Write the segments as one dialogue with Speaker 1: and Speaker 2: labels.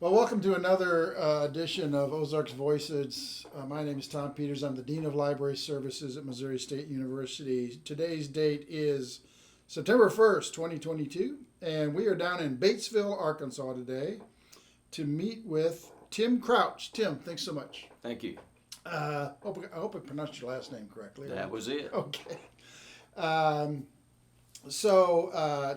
Speaker 1: Well, welcome to another edition of Ozarks Voices. My name is Tom Peters. I'm the Dean of Library Services at Missouri State University. Today's date is September 1st, 2022, and we are down in Batesville, Arkansas today to meet with Tim Crouch. Tim, thanks so much.
Speaker 2: Thank you.
Speaker 1: I hope I pronounced your last name correctly.
Speaker 2: That was it.
Speaker 1: Okay.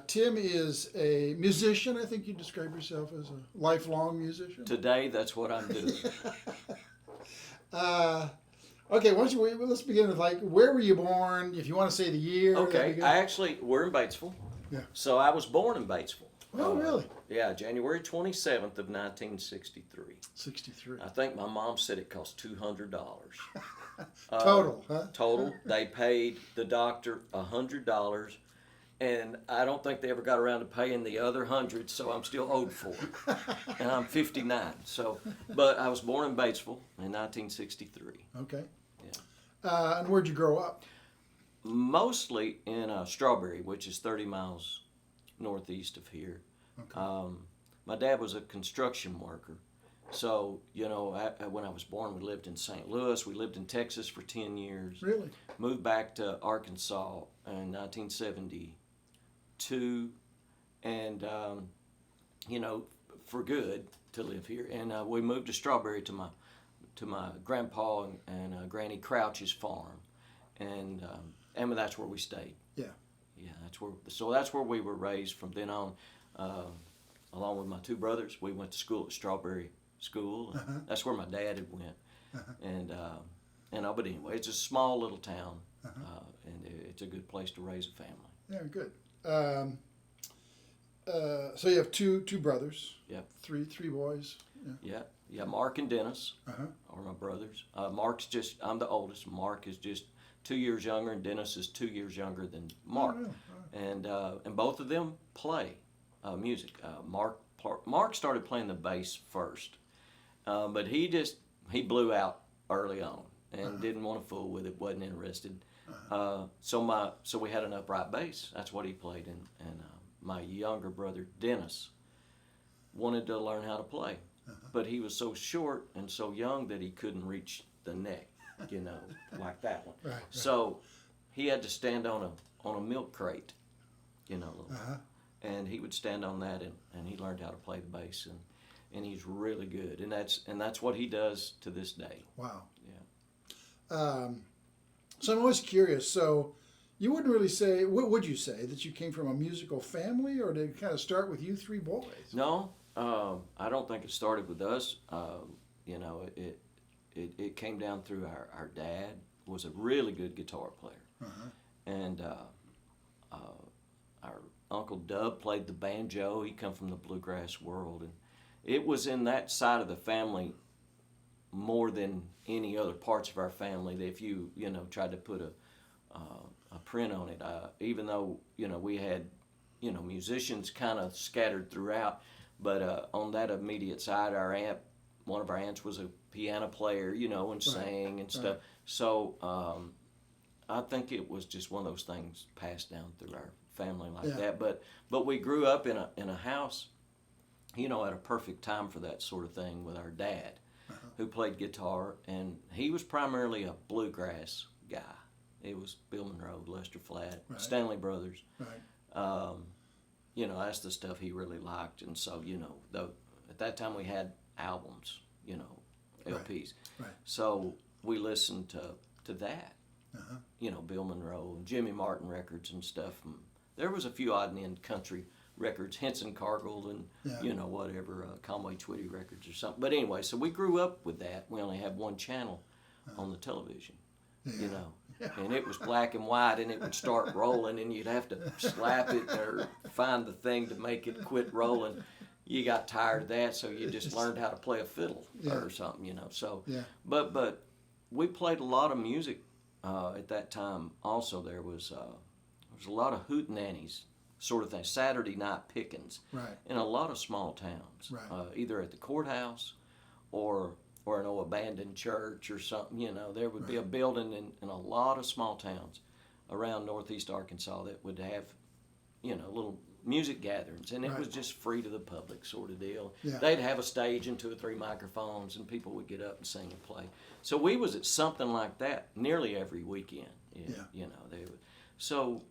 Speaker 1: Tim is a musician. I think you describe yourself as a lifelong musician.
Speaker 2: Today, that's what I'm doing.
Speaker 1: Okay, let's begin with where were you born? If you want to say the year.
Speaker 2: Okay, we're in Batesville.
Speaker 1: Yeah.
Speaker 2: So I was born in Batesville.
Speaker 1: Oh, really?
Speaker 2: Yeah, January 27th of 1963.
Speaker 1: 63.
Speaker 2: I think my mom said it cost $200.
Speaker 1: Total, huh?
Speaker 2: Total. They paid the doctor $100. And I don't think they ever got around to paying the other 100, so I'm still owed for it. And I'm 59. But I was born in Batesville in 1963.
Speaker 1: Okay.
Speaker 2: Yeah.
Speaker 1: And where'd you grow up?
Speaker 2: Mostly in Strawberry, which is 30 miles northeast of here. Okay. My dad was a construction worker. So, when I was born, we lived in St. Louis. We lived in Texas for 10 years.
Speaker 1: Really?
Speaker 2: Moved back to Arkansas in 1972. And, for good to live here. And we moved to Strawberry to my grandpa and Granny Crouch's farm. And that's where we stayed.
Speaker 1: Yeah.
Speaker 2: Yeah, that's where we were raised from then on. Along with my two brothers, we went to school at Strawberry School. And that's where my dad had went. But anyway, it's a small little town, and it's a good place to raise a family.
Speaker 1: Yeah, good. So you have two brothers.
Speaker 2: Yep.
Speaker 1: Three boys.
Speaker 2: Yeah. Mark and Dennis are my brothers. I'm the oldest. Mark is just 2 years younger, and Dennis is 2 years younger than Mark. Oh, really? And both of them play music. Mark started playing the bass first, but he blew out early on and didn't want to fool with it. Wasn't interested. So we had an upright bass. That's what he played in. And my younger brother Dennis wanted to learn how to play, but he was so short and so young that he couldn't reach the neck, like that one.
Speaker 1: Right.
Speaker 2: So he had to stand on a milk crate, and he would stand on that, and he learned how to play the bass, and he's really good, and that's what he does to this day.
Speaker 1: Wow.
Speaker 2: Yeah.
Speaker 1: So I'm always curious. So you wouldn't really say, what would you say, that you came from a musical family, or did it kind of start with you three boys?
Speaker 2: No, I don't think it started with us. It came down through our dad was a really good guitar player, and our Uncle Dub played the banjo. He come from the bluegrass world, and it was in that side of the family more than any other parts of our family that if you tried to put a print on it, even though we had musicians kind of scattered throughout, but on that immediate side, one of our aunts was a piano player, and sang and stuff. Right. So I think it was just one of those things passed down through our family like that. But we grew up in a house, at a perfect time for that sort of thing with our dad, who played guitar, and he was primarily a bluegrass guy. It was Bill Monroe, Lester Flatt, Stanley Brothers. Right. That's the stuff he really liked, and so at that time we had albums, LPs. Right. So we listened to that, Bill Monroe and Jimmy Martin records and stuff. And there was a few odd and end country records, Henson Cargill and whatever, Conway Twitty records or something. But anyway, so we grew up with that. We only had one channel on the television, and it was black and white, and it would start rolling, and you'd have to slap it or find the thing to make it quit rolling. You got tired of that, so you just learned how to play a fiddle or something, So, but we played a lot of music at that time. Also, there was a lot of hootenannies sort of thing, Saturday night pickings, in a lot of small towns, either at the courthouse or an old abandoned church or something. There would be a building in a lot of small towns around northeast Arkansas that would have, little music gatherings, and it
Speaker 1: Right.
Speaker 2: was just free to the public sort of deal.
Speaker 1: Yeah.
Speaker 2: They'd have a stage and 2 or 3 microphones, and people would get up and sing and play. So we was at something like that nearly every weekend.
Speaker 1: Yeah.
Speaker 2: You know, they would. So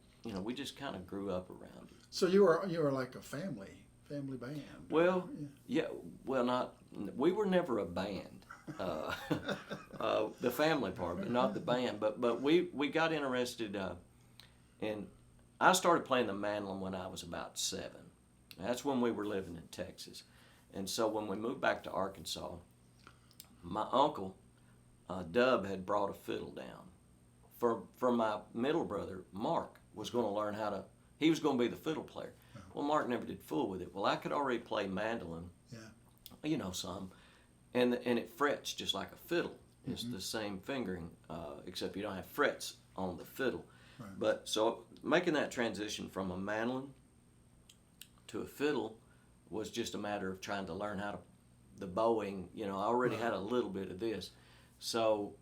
Speaker 2: we just kind of grew up around it.
Speaker 1: So you were like a family band.
Speaker 2: Well, yeah. Well, not. We were never a band. The family part, but not the band. But we got interested in. I started playing the mandolin when I was about 7. That's when we were living in Texas, and so when we moved back to Arkansas, my uncle Dub had brought a fiddle down for my middle brother Mark was going to learn how to. He was going to be the fiddle player. Well, Mark never did fool with it. Well, I could already play mandolin, some, and it frets just like a fiddle. It's the same fingering, except you don't have frets on the fiddle.
Speaker 1: Right.
Speaker 2: But so making that transition from a mandolin to a fiddle was just a matter of trying to learn how to the bowing. I already had a little bit of this, so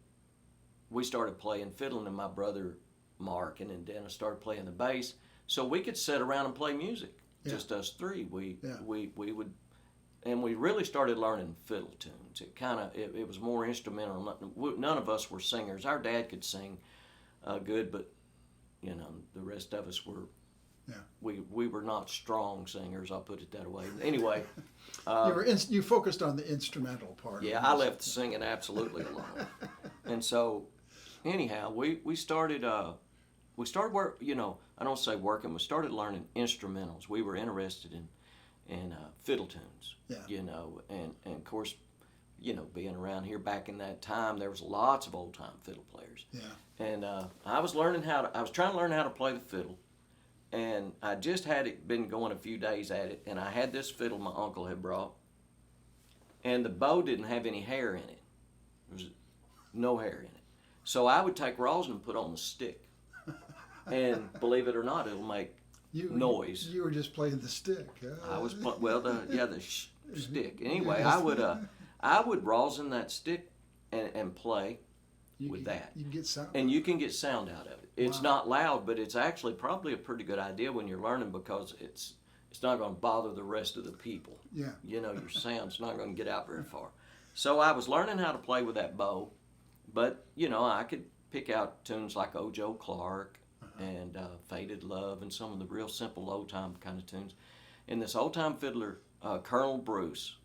Speaker 2: we started playing fiddling, and my brother Mark and then Dennis started playing the bass, so we could sit around and play music. Just us three. We would, and we really started learning fiddle tunes. It was more instrumental. None of us were singers. Our dad could sing good, but the rest of us were. We were not strong singers. I'll put it that way. Anyway,
Speaker 1: you focused on the instrumental part.
Speaker 2: Yeah, I left the singing absolutely alone. And so, anyhow, we started. We started work. I don't say working. We started learning instrumentals. We were interested in fiddle tunes.
Speaker 1: Yeah.
Speaker 2: And of course, being around here back in that time, there was lots of old time fiddle players.
Speaker 1: Yeah.
Speaker 2: And I was trying to learn how to play the fiddle, and I just been going a few days at it, and I had this fiddle my uncle had brought, and the bow didn't have any hair in it. There was no hair in it. So I would take rosin and put on the stick. And believe it or not, it'll make noise.
Speaker 1: You were just playing the stick.
Speaker 2: I was the stick. Anyway, I would rosin that stick and play with that.
Speaker 1: You can get sound.
Speaker 2: And you can get sound out of it. It's not loud, but it's actually probably a pretty good idea when you're learning, because it's not going to bother the rest of the people.
Speaker 1: Yeah.
Speaker 2: Your sound's not going to get out very far. So I was learning how to play with that bow, but I could pick out tunes like "Oh Joe Clark" and "Faded Love" and some of the real simple old time kind of tunes. And this old time fiddler, Colonel Bruce,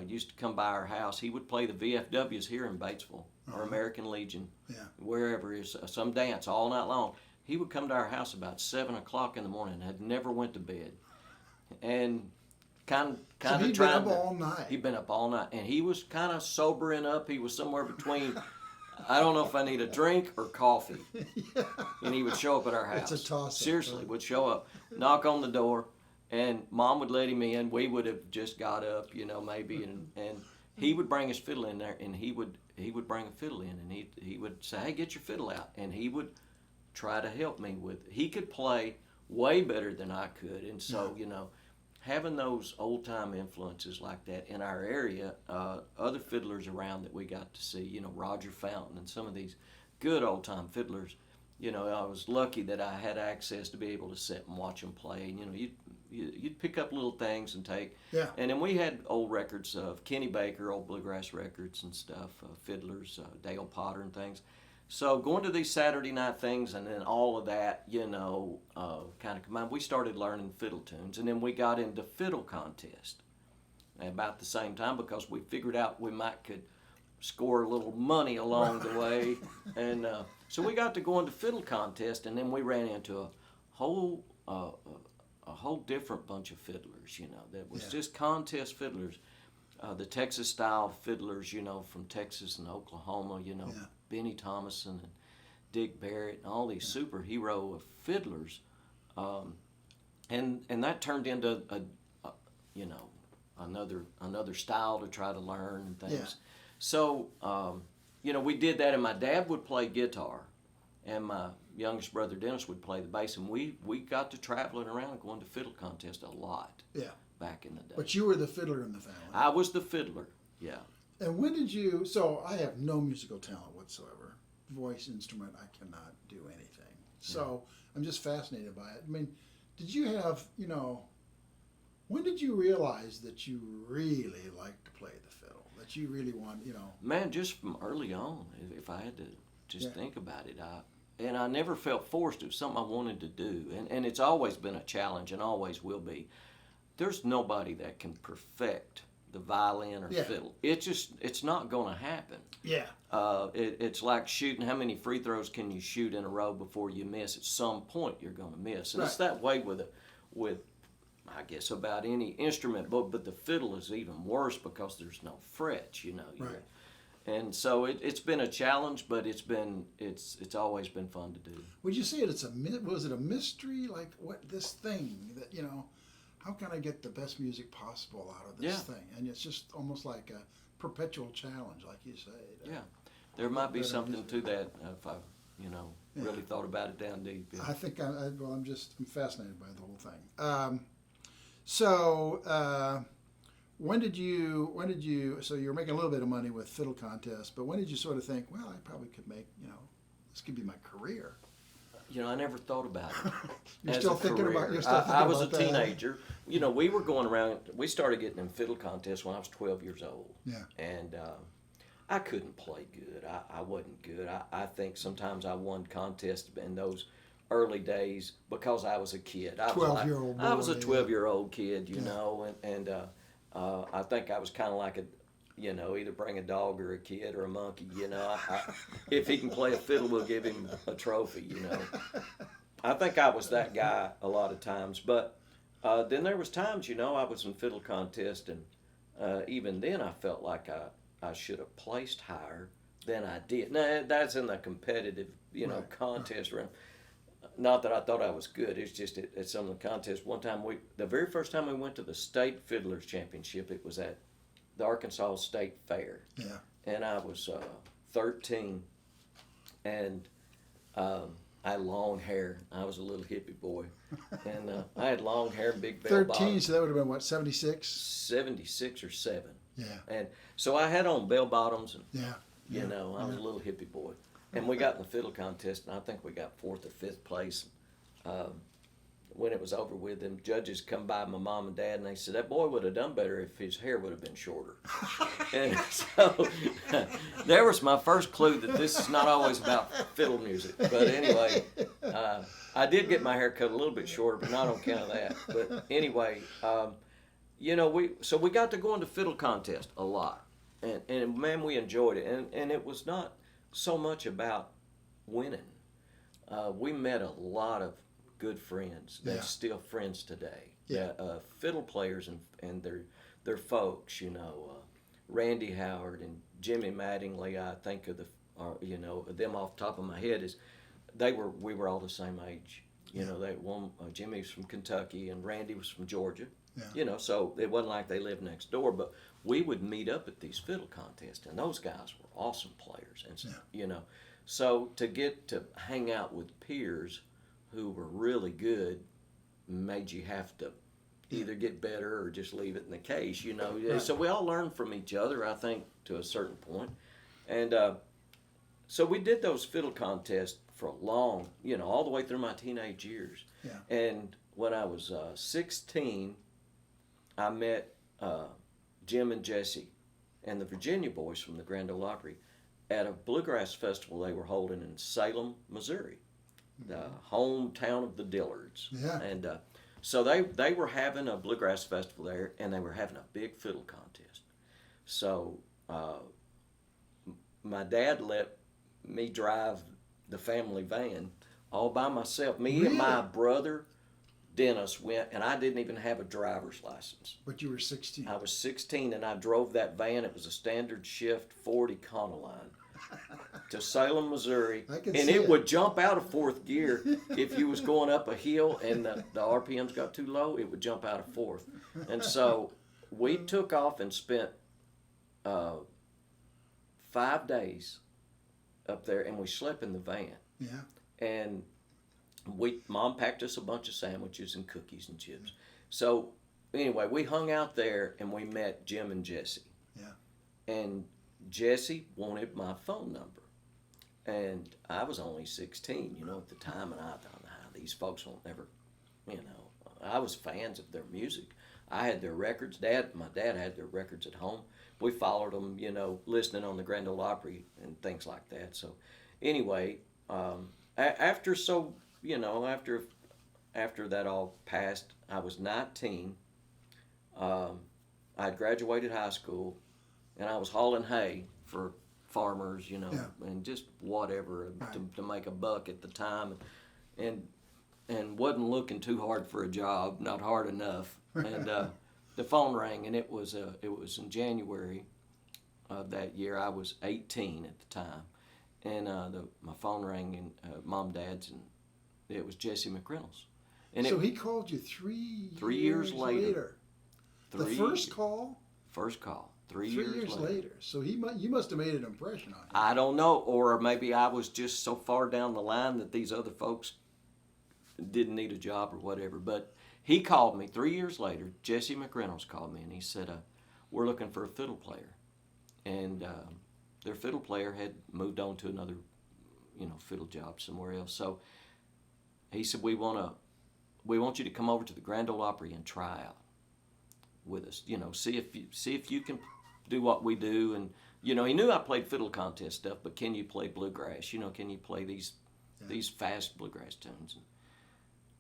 Speaker 2: used to come by our house. He would play the VFWs here in Batesville or American Legion, wherever it is, some dance all night long. He would come to our house about 7 o'clock in the morning. Had never went to bed, and kind of
Speaker 1: he'd been up all night.
Speaker 2: He'd been up all night, and he was kind of sobering up. He was somewhere between. I don't know if I need a drink or coffee. And he would show up at our house.
Speaker 1: It's a toss-up.
Speaker 2: Seriously, would show up, knock on the door, and Mom would let him in. We would have just got up, maybe, and he would bring his fiddle in there, and he would bring a fiddle in, and he would say, "Hey, get your fiddle out," and he would try to help me with. He could play way better than I could, and so having those old time influences like that in our area, other fiddlers around that we got to see, Roger Fountain and some of these good old time fiddlers, I was lucky that I had access to be able to sit and watch them play. And, you'd pick up little things and take.
Speaker 1: Yeah.
Speaker 2: And then we had old records of Kenny Baker, old bluegrass records and stuff, fiddlers, Dale Potter and things. So going to these Saturday night things and then all of that, kind of combined, we started learning fiddle tunes, and then we got into fiddle contest at about the same time, because we figured out we could score a little money along the way, and so we got to go into fiddle contest, and then we ran into a whole different bunch of fiddlers, that was just contest fiddlers, the Texas style fiddlers, from Texas and Oklahoma, Benny Thomason and Dick Barrett and all these superhero of fiddlers, and that turned into another style to try to learn and things.
Speaker 1: Yeah.
Speaker 2: So we did that, and my dad would play guitar, and my youngest brother Dennis would play the bass, and we got to traveling around and going to fiddle contests a lot.
Speaker 1: Yeah.
Speaker 2: Back in the day.
Speaker 1: But you were the fiddler in the family.
Speaker 2: I was the fiddler. Yeah.
Speaker 1: And when did you? So I have no musical talent whatsoever. Voice instrument, I cannot do anything. So I'm just fascinated by it. I mean, did you have, when did you realize that you really liked to play the fiddle? That you really want,
Speaker 2: Man, just from early on, if I had to just
Speaker 1: Yeah.
Speaker 2: think about it, and I never felt forced. It was something I wanted to do, and it's always been a challenge, and always will be. There's nobody that can perfect the violin or
Speaker 1: Yeah.
Speaker 2: fiddle. It's not going to happen.
Speaker 1: Yeah.
Speaker 2: It's like shooting. How many free throws can you shoot in a row before you miss? At some point, you're going to miss, and it's that way with I guess about any instrument, but the fiddle is even worse because there's no frets,
Speaker 1: Right.
Speaker 2: And so it's been a challenge, but it's always been fun to do.
Speaker 1: Would you say was it a mystery? Like, what, this thing that, how can I get the best music possible out of this thing? And it's just almost like a perpetual challenge, like you say.
Speaker 2: Yeah. There might be something to that if I, really thought about it down deep. Yeah.
Speaker 1: I think I'm fascinated by the whole thing. So when did you, so you were making a little bit of money with fiddle contests, but when did you sort of think, well, I probably could make, this could be my career?
Speaker 2: I never thought about it.
Speaker 1: You're
Speaker 2: as
Speaker 1: still
Speaker 2: a
Speaker 1: thinking
Speaker 2: career.
Speaker 1: about. You're still thinking
Speaker 2: I was
Speaker 1: about
Speaker 2: a
Speaker 1: that.
Speaker 2: teenager. We were going around. We started getting in fiddle contests when I was 12 years old.
Speaker 1: Yeah.
Speaker 2: And I couldn't play good. I wasn't good. I think sometimes I won contests in those early days because I was a kid. I was a 12-year-old kid, and I think I was kind of like either bring a dog or a kid or a monkey. If he can play a fiddle, we'll give him a trophy. I think I was that guy a lot of times. But then there was times, I was in fiddle contest, and even then I felt like I should have placed higher than I did. Now that's in the competitive, contest round. Not that I thought I was good. It's just at some of the contests. One time the very first time we went to the state fiddlers championship, it was at the Arkansas State Fair.
Speaker 1: Yeah.
Speaker 2: And I was 13, and I had long hair. I was a little hippie boy, and I had long hair and big bell
Speaker 1: 13,
Speaker 2: bottoms.
Speaker 1: so that would have been what, 76?
Speaker 2: 76 or 7.
Speaker 1: Yeah.
Speaker 2: And so I had on bell bottoms, and
Speaker 1: Yeah.
Speaker 2: I was a little hippie boy. And we got in the fiddle contest, and I think we got 4th or 5th place. When it was over with, them judges come by my mom and dad, and they said, that boy would have done better if his hair would have been shorter. And so there was my first clue that this is not always about fiddle music. But anyway, I did get my hair cut a little bit shorter, but not on account of that. But anyway, we got to go into fiddle contest a lot. And man, we enjoyed it. And it was not so much about winning. We met a lot of good friends that's still friends today.
Speaker 1: Yeah.
Speaker 2: Fiddle players and their folks, Randy Howard and Jimmy Mattingly. I think of them off the top of my head we were all the same age. Jimmy was from Kentucky and Randy was from Georgia.
Speaker 1: Yeah.
Speaker 2: So it wasn't like they lived next door, but we would meet up at these fiddle contests, and those guys were awesome players. And so to get to hang out with peers who were really good made you have to either get better or just leave it in the case.
Speaker 1: Right.
Speaker 2: So we all learned from each other, I think, to a certain point. And so we did those fiddle contests for a long, all the way through my teenage years.
Speaker 1: Yeah.
Speaker 2: And when I was 16, I met Jim and Jesse and the Virginia boys from the Grand Ole Opry at a bluegrass festival they were holding in Salem, Missouri, the hometown of the Dillards.
Speaker 1: Yeah.
Speaker 2: And so they were having a bluegrass festival there, and they were having a big fiddle contest. So my dad let me drive the family van all by myself. Me and my brother Dennis went, and I didn't even have a driver's license.
Speaker 1: But you were 16.
Speaker 2: I was 16, and I drove that van. It was a standard shift 40 Econoline to Salem, Missouri, and it would jump out of 4th gear if you was going up a hill and the RPMs got too low. It would jump out of 4th, and so we took off and spent 5 days up there, and we slept in the van.
Speaker 1: Yeah.
Speaker 2: And Mom packed us a bunch of sandwiches and cookies and chips. So anyway, we hung out there and we met Jim and Jesse.
Speaker 1: Yeah.
Speaker 2: And Jesse wanted my phone number. And I was only 16, at the time, and I thought, these folks won't never, I was fans of their music. I had their records. My dad had their records at home. We followed them, listening on the Grand Ole Opry and things like that. So, anyway, after that all passed, I was 19. I had graduated high school, and I was hauling hay for farmers, and just whatever to make a buck at the time, and wasn't looking too hard for a job, not hard enough. And the phone rang, and it was in January of that year. I was 18 at the time, and my phone rang, and Mom, Dad's, and it was Jesse McReynolds. And
Speaker 1: so he called you 3
Speaker 2: years later.
Speaker 1: The first call?
Speaker 2: First call.
Speaker 1: 3 years later. So you must have made an impression on him.
Speaker 2: I don't know, or maybe I was just so far down the line that these other folks didn't need a job or whatever. But he called me 3 years later. Jesse McReynolds called me, and he said, we're looking for a fiddle player. And their fiddle player had moved on to another, fiddle job somewhere else. So he said, we want you to come over to the Grand Ole Opry and try out with us. See if you can do what we do. And he knew I played fiddle contest stuff, but can you play bluegrass? Can you play these fast bluegrass tunes?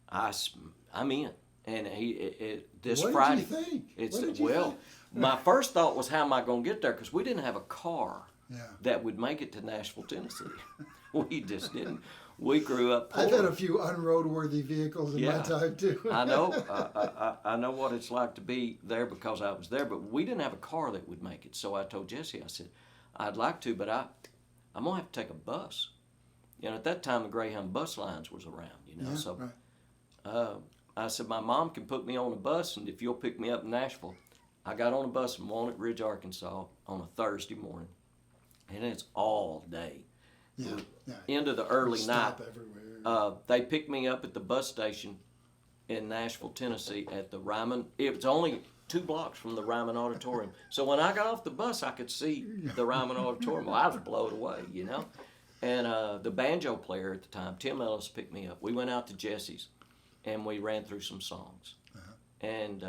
Speaker 2: And I'm in. And this Friday.
Speaker 1: What did you think?
Speaker 2: Think? My first thought was, how am I going to get there? Because we didn't have a car
Speaker 1: Yeah.
Speaker 2: that would make it to Nashville, Tennessee. We just didn't. We grew up poor.
Speaker 1: I've had a few unroadworthy vehicles in my time too.
Speaker 2: I know. I know what it's like to be there because I was there, but we didn't have a car that would make it. So I told Jesse, I said, I'd like to, but I'm going to have to take a bus. At that time, the Greyhound bus lines was around,
Speaker 1: Yeah,
Speaker 2: so
Speaker 1: right.
Speaker 2: I said, my mom can put me on a bus, and if you'll pick me up in Nashville. I got on a bus in Walnut Ridge, Arkansas on a Thursday morning, and it's all day.
Speaker 1: Yeah.
Speaker 2: Into the early night.
Speaker 1: Stop everywhere.
Speaker 2: They picked me up at the bus station in Nashville, Tennessee at the Ryman. It was only 2 blocks from the Ryman Auditorium. So when I got off the bus, I could see the Ryman Auditorium. Well, I was blown away, And the banjo player at the time, Tim Ellis, picked me up. We went out to Jesse's, and we ran through some songs. And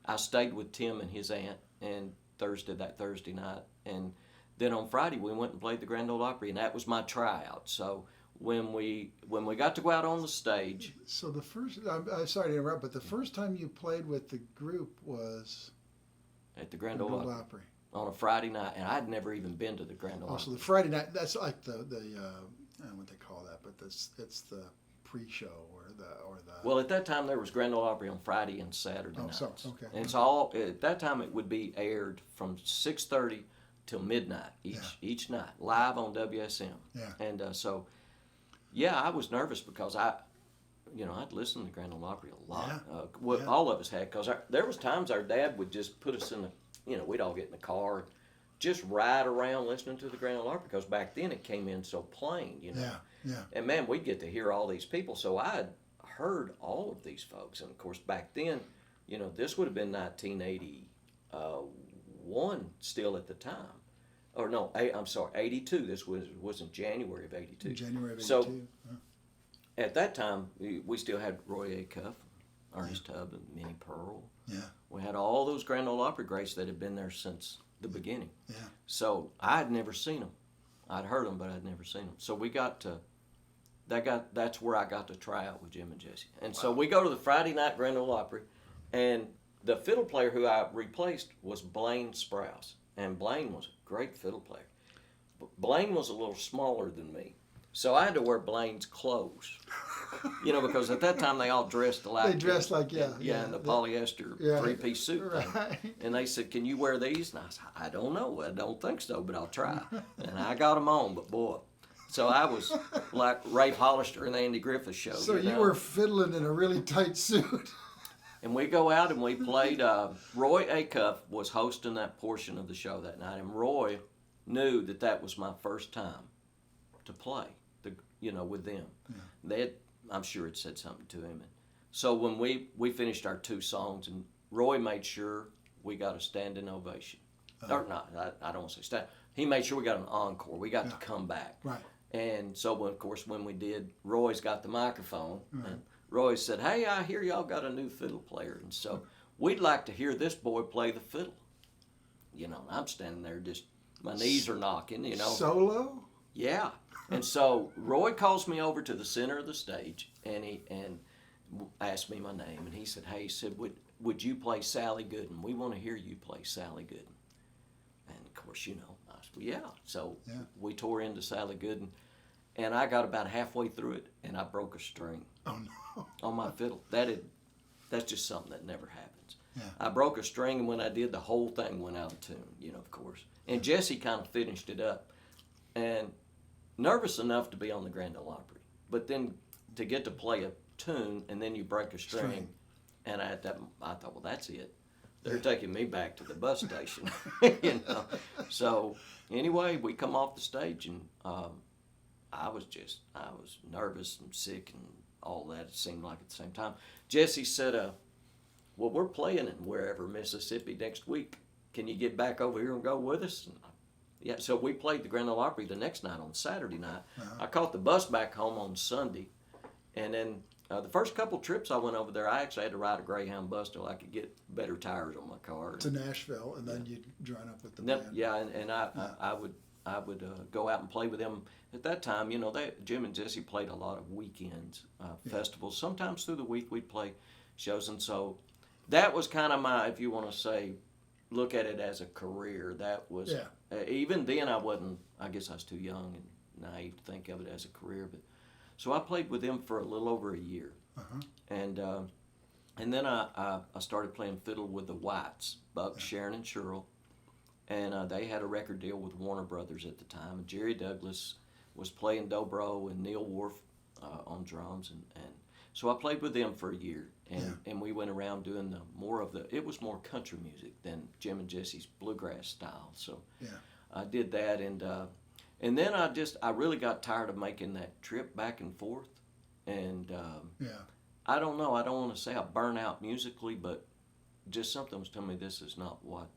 Speaker 2: I stayed with Tim and his aunt and that Thursday night. And then on Friday, we went and played the Grand Ole Opry, and that was my tryout. So when we got to go out on the stage.
Speaker 1: So the first, I'm sorry to interrupt, but the first time you played with the group was
Speaker 2: at the Grand Ole Opry on a Friday night, and I'd never even been to the Grand Ole Opry.
Speaker 1: So the Friday night, that's like the I don't know what they call that, but it's the pre-show or the.
Speaker 2: Well, at that time there was Grand Ole Opry on Friday and Saturday nights.
Speaker 1: So, okay.
Speaker 2: And it's all at that time it would be aired from 6:30 till midnight each night, live on WSM.
Speaker 1: Yeah.
Speaker 2: And so, I was nervous because I'd listened to Grand Ole Opry a lot.
Speaker 1: Yeah.
Speaker 2: All of us had, because there was times our dad would just put us in we'd all get in the car and just ride around listening to the Grand Ole Opry, because back then it came in so plain,
Speaker 1: Yeah.
Speaker 2: And man, we'd get to hear all these people. So I had heard all of these folks, and of course back then, this would have been 1981 still at the time, or no, I'm sorry, 82. This was in January of 82.
Speaker 1: January of 82.
Speaker 2: So at that time, we still had Roy Acuff, Ernest Tubb, and Minnie Pearl.
Speaker 1: Yeah.
Speaker 2: We had all those Grand Ole Opry greats that had been there since the beginning.
Speaker 1: Yeah.
Speaker 2: So I had never seen them. I'd heard them, but I'd never seen them. So we got to. That's where I got to try out with Jim and Jesse. And so we go to the Friday night Grand Ole Opry, and the fiddle player who I replaced was Blaine Sprouse. And Blaine was a great fiddle player. But Blaine was a little smaller than me. So I had to wear Blaine's clothes. Because at that time they all dressed alike.
Speaker 1: They dressed like,
Speaker 2: in the polyester 3-piece suit
Speaker 1: right.
Speaker 2: thing. And they said, can you wear these? And I said, I don't know. I don't think so, but I'll try. And I got them on, but boy. So I was like Rafe Hollister in the Andy Griffith Show.
Speaker 1: So you were fiddling in a really tight suit.
Speaker 2: And we go out and we played. Roy Acuff was hosting that portion of the show that night, and Roy knew that was my first time to play, with them. Yeah. I'm sure it said something to him. And so when we finished our 2 songs, and Roy made sure we got a standing ovation. Or not, I don't want to say stand. He made sure we got an encore. We got to come back.
Speaker 1: Right.
Speaker 2: And so, of course, when we did, Roy's got the microphone, and Roy said, "Hey, I hear y'all got a new fiddle player, and so we'd like to hear this boy play the fiddle." You know, I'm standing there just, my knees are knocking, you know.
Speaker 1: Solo?
Speaker 2: Yeah. And so Roy calls me over to the center of the stage, and asked me my name, and he said, "Hey," he said, would you play Sally Gooden? We want to hear you play Sally Gooden. And of course, you know, I said, "Well, yeah." So we tore into Sally Gooden, and I got about halfway through it, and I broke a string on my fiddle. That's just something that never happens.
Speaker 1: Yeah.
Speaker 2: I broke a string, and when I did, the whole thing went out of tune, you know, of course. And Jesse kind of finished it up, and nervous enough to be on the Grand Ole Opry, but then to get to play a tune, and then you break a string. And I thought, well, that's it. They're taking me back to the bus station, you know. So anyway, we come off the stage, and I was nervous and sick and all that. It seemed like at the same time. Jesse said, "Well, we're playing in wherever, Mississippi, next week. Can you get back over here and go with us?" And yeah, so we played the Grand Ole Opry the next night on Saturday night. I caught the bus back home on Sunday, and then the first couple trips I went over there, I actually had to ride a Greyhound bus till I could get better tires on my car.
Speaker 1: To Nashville, and then you'd join up with the band.
Speaker 2: Yeah, and I would go out and play with them. At that time, you know, Jim and Jesse played a lot of weekends, festivals. Sometimes through the week we'd play shows, and so that was kind of my, if you want to say, look at it as a career. That was, even then I guess I was too young and naive to think of it as a career, but so I played with them for a little over a year, and then I started playing fiddle with the Whites, Buck, Sharon, and Sherrill, and they had a record deal with Warner Brothers at the time. And Jerry Douglas was playing dobro, and Neil Worf on drums, and so I played with them for a year, and we went around doing it was more country music than Jim and Jesse's bluegrass style. So I did that, and then I really got tired of making that trip back and forth, and I don't know. I don't want to say I burn out musically, but just something was telling me this is not what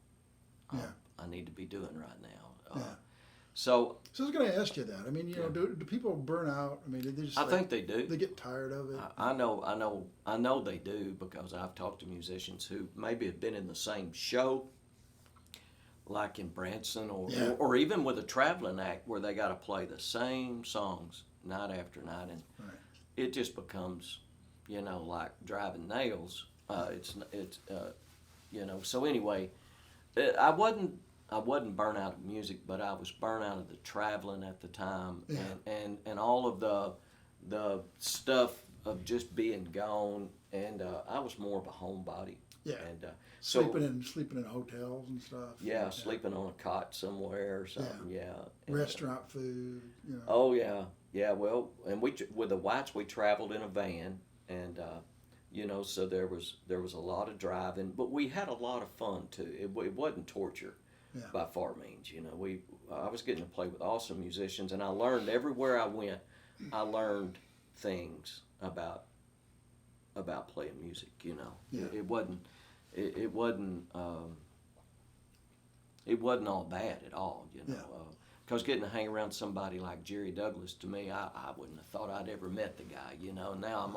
Speaker 2: I need to be doing right now. So
Speaker 1: I was going to ask you that. I mean, you know, do people burn out? I mean, they just.
Speaker 2: I think they do.
Speaker 1: They get tired of it.
Speaker 2: I know they do, because I've talked to musicians who maybe have been in the same show, like in Branson, or even with a traveling act where they got to play the same songs night after night, and it just becomes, you know, like driving nails. It's you know. So anyway, I wasn't burnt out of music, but I was burnt out of the traveling at the time, and all of the stuff of just being gone, and I was more of a homebody.
Speaker 1: Yeah.
Speaker 2: And
Speaker 1: sleeping in hotels and stuff.
Speaker 2: Yeah, sleeping on a cot somewhere or something. Yeah. And,
Speaker 1: restaurant food. You know.
Speaker 2: Oh yeah. Well, and with the Whites we traveled in a van, and you know, so there was a lot of driving, but we had a lot of fun too. It wasn't torture. By far means, you know, I was getting to play with awesome musicians, and I learned everywhere I went. I learned things about playing music. You know, it wasn't all bad at all. You know, because getting to hang around somebody like Jerry Douglas, to me, I wouldn't have thought I'd ever met the guy. You know, now I'm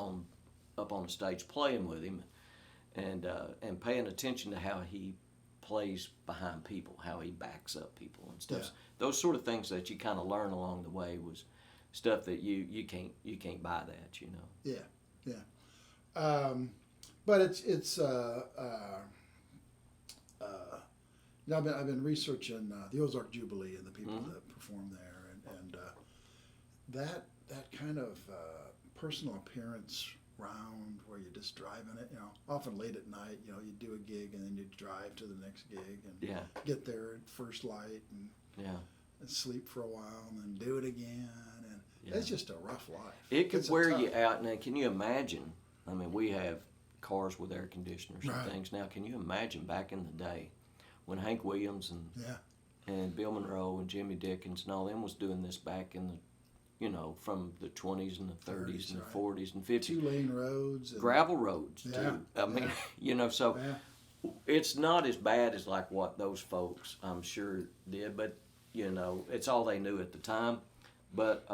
Speaker 2: up on the stage playing with him, and paying attention to how he plays behind people, how he backs up people and stuff. Those sort of things that you kind of learn along the way was stuff that you can't buy that, you know.
Speaker 1: But it's you know, I've been researching the Ozark Jubilee and the people that perform there, and that kind of personal appearance round where you're just driving it, you know, often late at night, you know, you do a gig and then you drive to the next gig and get there at first light and sleep for a while and then do it again, and it's just a rough life.
Speaker 2: It could wear you out. Now, can you imagine? I mean, we have cars with air conditioners and things now. Can you imagine back in the day when Hank Williams and Bill Monroe and Jimmy Dickens and all them was doing this back in the, you know, from the 20s and the 30s and the 40s and 50s.
Speaker 1: 2-lane roads. And
Speaker 2: gravel roads, too. I mean, you know, so it's not as bad as like what those folks, I'm sure, did, but, you know, it's all they knew at the time. But,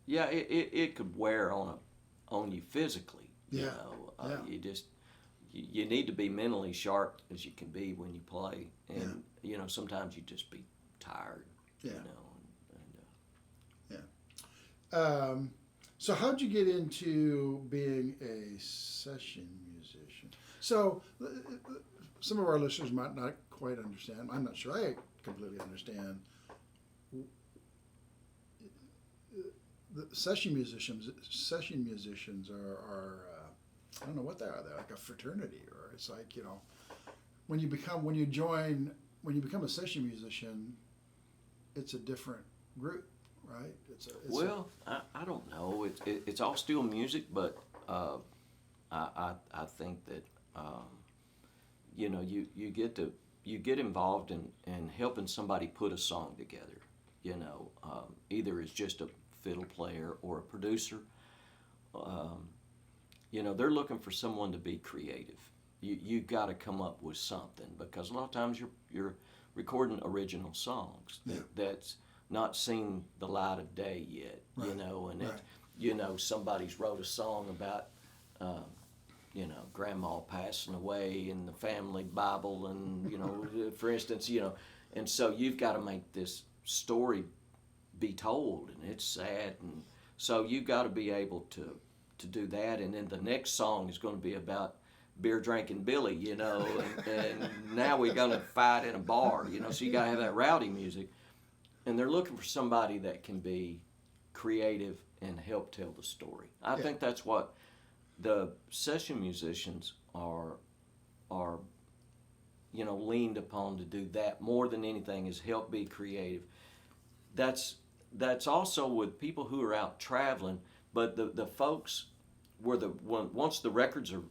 Speaker 2: it could wear on you physically.
Speaker 1: Yeah.
Speaker 2: You just you need to be mentally sharp as you can be when you play, and sometimes you just be tired.
Speaker 1: Yeah.
Speaker 2: And,
Speaker 1: So how'd you get into being a session musician? So some of our listeners might not quite understand. I'm not sure I completely understand. The session musicians are I don't know what they are. They're like a fraternity, or it's like, when you become a session musician, it's a different group, right?
Speaker 2: I don't know. It's all still music, but I think that you get involved in helping somebody put a song together. Either as just a fiddle player or a producer. They're looking for someone to be creative. You got to come up with something, because a lot of times you're recording original songs that's not seen the light of day yet.
Speaker 1: Right.
Speaker 2: And somebody's wrote a song about grandma passing away and the family Bible, and for instance, and so you've got to make this story be told, and it's sad, and so you've got to be able to do that, and then the next song is going to be about beer drinking Billy, and now we're going to fight in a bar, so you got to have that rowdy music, and they're looking for somebody that can be creative and help tell the story. I think that's what the session musicians are leaned upon to do, that more than anything, is help be creative. That's also with people who are out traveling, but the folks once the records are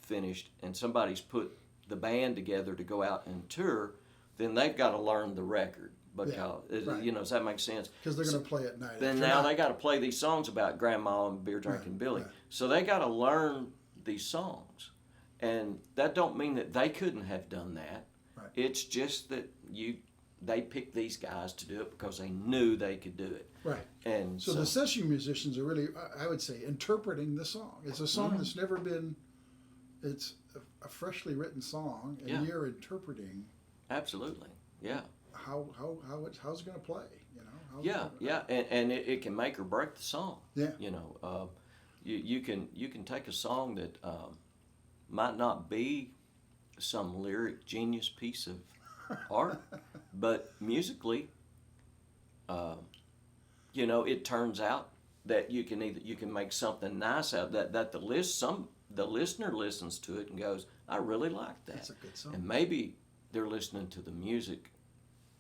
Speaker 2: finished and somebody's put the band together to go out and tour, then they've got to learn the record, because does that make sense?
Speaker 1: Because they're going to play at night.
Speaker 2: Then now they got to play these songs about grandma and beer drinking Billy. Right. So they got to learn these songs, and that don't mean that they couldn't have done that.
Speaker 1: Right.
Speaker 2: It's just that they picked these guys to do it because they knew they could do it.
Speaker 1: Right.
Speaker 2: And
Speaker 1: so the session musicians are really, I would say, interpreting the song. It's a song that's never been, it's a freshly written song, and you're interpreting. Absolutely.
Speaker 2: Yeah.
Speaker 1: How's it going to play?
Speaker 2: And it can make or break the song.
Speaker 1: Yeah.
Speaker 2: You can take a song that might not be some lyric genius piece of art, but musically, it turns out that you can make something nice out of that. The listener listens to it and goes, I really like that.
Speaker 1: That's a good song.
Speaker 2: And maybe they're listening to the music,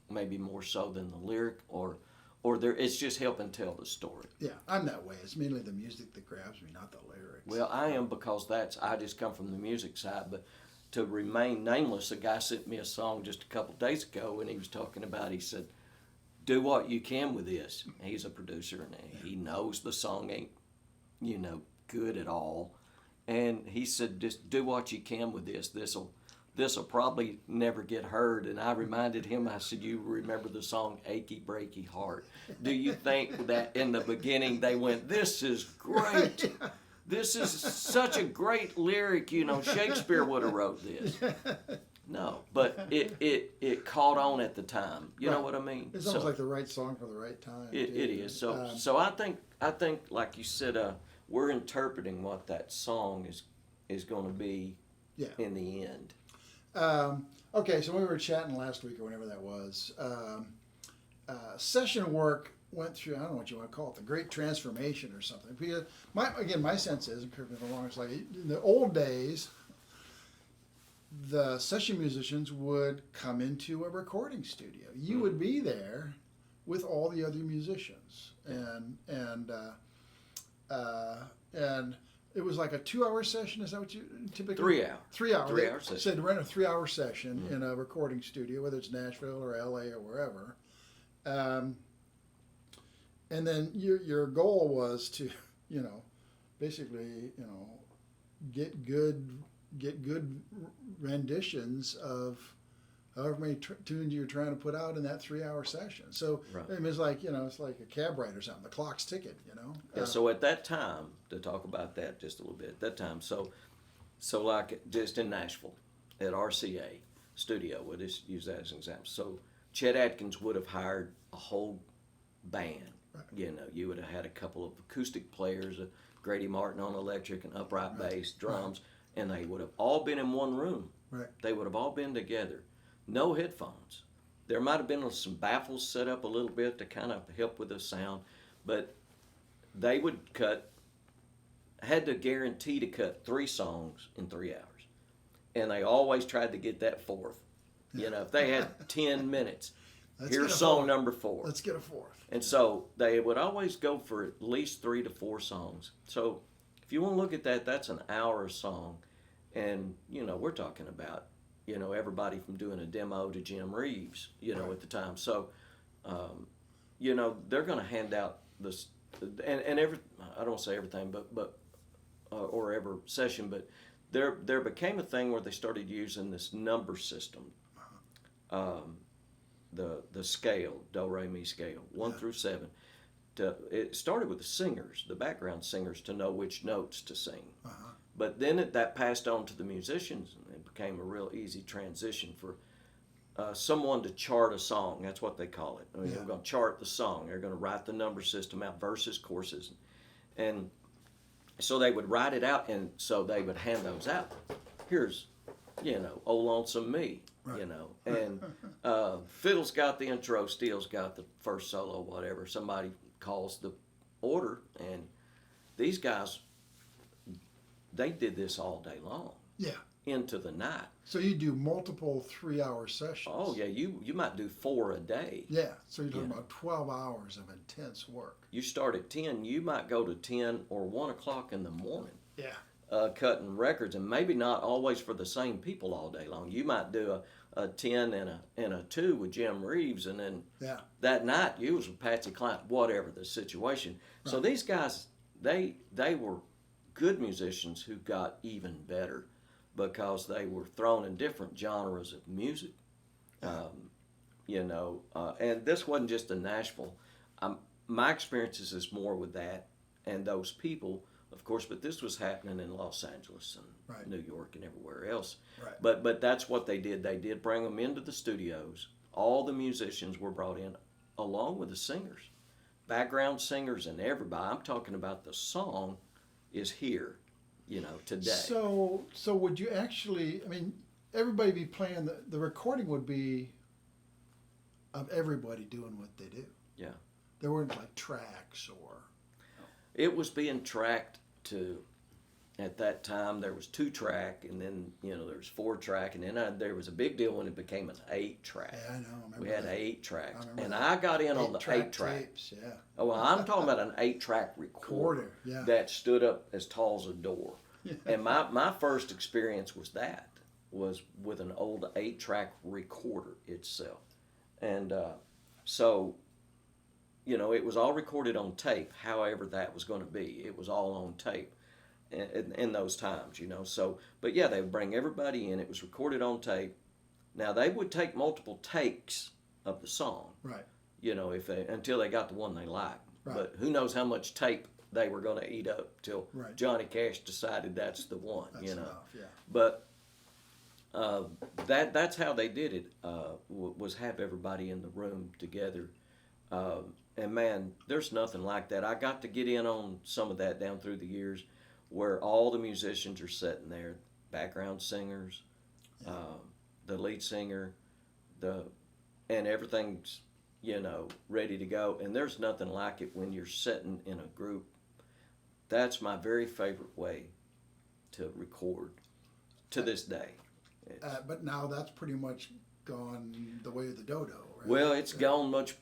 Speaker 2: maybe more so than the lyric, or it's just helping tell the story.
Speaker 1: Yeah, I'm that way. It's mainly the music that grabs me, not the lyrics.
Speaker 2: Well, I am, because I just come from the music side. But to remain nameless, a guy sent me a song just a couple days ago, and he was talking about, he said, do what you can with this. He's a producer, and he knows the song ain't, good at all. And he said, just do what you can with this. This'll probably never get heard. And I reminded him, I said, you remember the song Achy Breaky Heart? Do you think that in the beginning they went, this is great. This is such a great lyric, Shakespeare would have wrote this. No, but it caught on at the time. You know what I mean?
Speaker 1: It's almost like the right song for the right time.
Speaker 2: It is. So I think like you said, we're interpreting what that song is going to be in the end.
Speaker 1: Okay, so when we were chatting last week or whenever that was, session work went through, I don't know what you want to call it, the great transformation or something. Because my sense is, and correct me if I'm wrong, it's like in the old days, the session musicians would come into a recording studio. You would be there with all the other musicians, and it was like a 2-hour session. Is that what you typically?
Speaker 2: 3 hour.
Speaker 1: 3 hour.
Speaker 2: 3 hour session.
Speaker 1: So to rent a 3-hour session in a recording studio, whether it's Nashville or LA or wherever, and then your goal was to, basically, get good renditions of however many tunes you're trying to put out in that 3-hour session. So
Speaker 2: Right.
Speaker 1: I mean, it's like, it's like a cab ride or something. The clock's ticking,
Speaker 2: Yeah, so at that time, to talk about that just a little bit, at that time, so like just in Nashville at RCA studio, we'll just use that as an example. So Chet Atkins would have hired a whole band.
Speaker 1: Right.
Speaker 2: You would have had a couple of acoustic players, Grady Martin on electric and upright bass, drums, and they would have all been in one room.
Speaker 1: Right.
Speaker 2: They would have all been together. No headphones. There might have been some baffles set up a little bit to kind of help with the sound, but they would had to guarantee to cut 3 songs in 3 hours. And they always tried to get that fourth. If they had 10 minutes, here's song number 4.
Speaker 1: Let's get a fourth.
Speaker 2: And so they would always go for at least 3 to 4 songs. So if you want to look at that, that's an hour a song. And, we're talking about, everybody from doing a demo to Jim Reeves, at the time. So, they're going to hand out this, and every, I don't say everything, but or every session, but there became a thing where they started using this number system. The scale, do, re, mi scale, 1 through 7. It started with the singers, the background singers, to know which notes to sing. But then that passed on to the musicians, and it became a real easy transition for someone to chart a song. That's what they call it. They're going to chart the song. They're going to write the number system out, verses, choruses. And so they would write it out, and so they would hand those out. Here's, Oh Lonesome Me.
Speaker 1: Right.
Speaker 2: And fiddle's got the intro, steel's got the first solo, whatever. Somebody calls the order, and these guys, they did this all day long.
Speaker 1: Yeah.
Speaker 2: Into the night.
Speaker 1: So you do multiple 3-hour sessions.
Speaker 2: Oh yeah, you might do 4 a day.
Speaker 1: Yeah. So you're talking about 12 hours of intense work.
Speaker 2: You start at 10, you might go to 10 or 1 o'clock in the morning.
Speaker 1: Yeah.
Speaker 2: Cutting records, and maybe not always for the same people all day long. You might do a 10 and a 2 with Jim Reeves, and then that night you was with Patsy Cline, whatever the situation. Right. So these guys, they were good musicians who got even better because they were thrown in different genres of music. And this wasn't just in Nashville. My experiences is more with that and those people, of course, but this was happening in Los Angeles and New York and everywhere else.
Speaker 1: Right.
Speaker 2: But that's what they did. They did bring them into the studios. All the musicians were brought in along with the singers, background singers and everybody. I'm talking about the song is here, today.
Speaker 1: So would you actually, everybody be playing, the recording would be of everybody doing what they do.
Speaker 2: Yeah.
Speaker 1: There weren't like tracks or...
Speaker 2: It was being tracked to, at that time, there was 2-track, and then, there was 4-track, and then there was a big deal when it became an 8-track.
Speaker 1: Yeah, I know.
Speaker 2: We had 8 tracks. And I got in on the 8-track.
Speaker 1: Tapes, yeah.
Speaker 2: Oh, well, I'm talking about an 8-track recorder that stood up as tall as a door. Yeah. And my first experience was with an old 8-track recorder itself. And so, it was all recorded on tape, however that was going to be. It was all on tape in those times, So, but yeah, they would bring everybody in. It was recorded on tape. Now, they would take multiple takes of the song.
Speaker 1: Right.
Speaker 2: Until they got the one they liked. Right. But who knows how much tape they were going to eat up till Johnny Cash decided that's the one,
Speaker 1: That's enough, yeah.
Speaker 2: But that's how they did it, was have everybody in the room together. And man, there's nothing like that. I got to get in on some of that down through the years where all the musicians are sitting there, background singers, the lead singer, and everything's, ready to go. And there's nothing like it when you're sitting in a group. That's my very favorite way to record to this day.
Speaker 1: But now that's pretty much gone the way of the dodo, right?
Speaker 2: Well, it's gone much.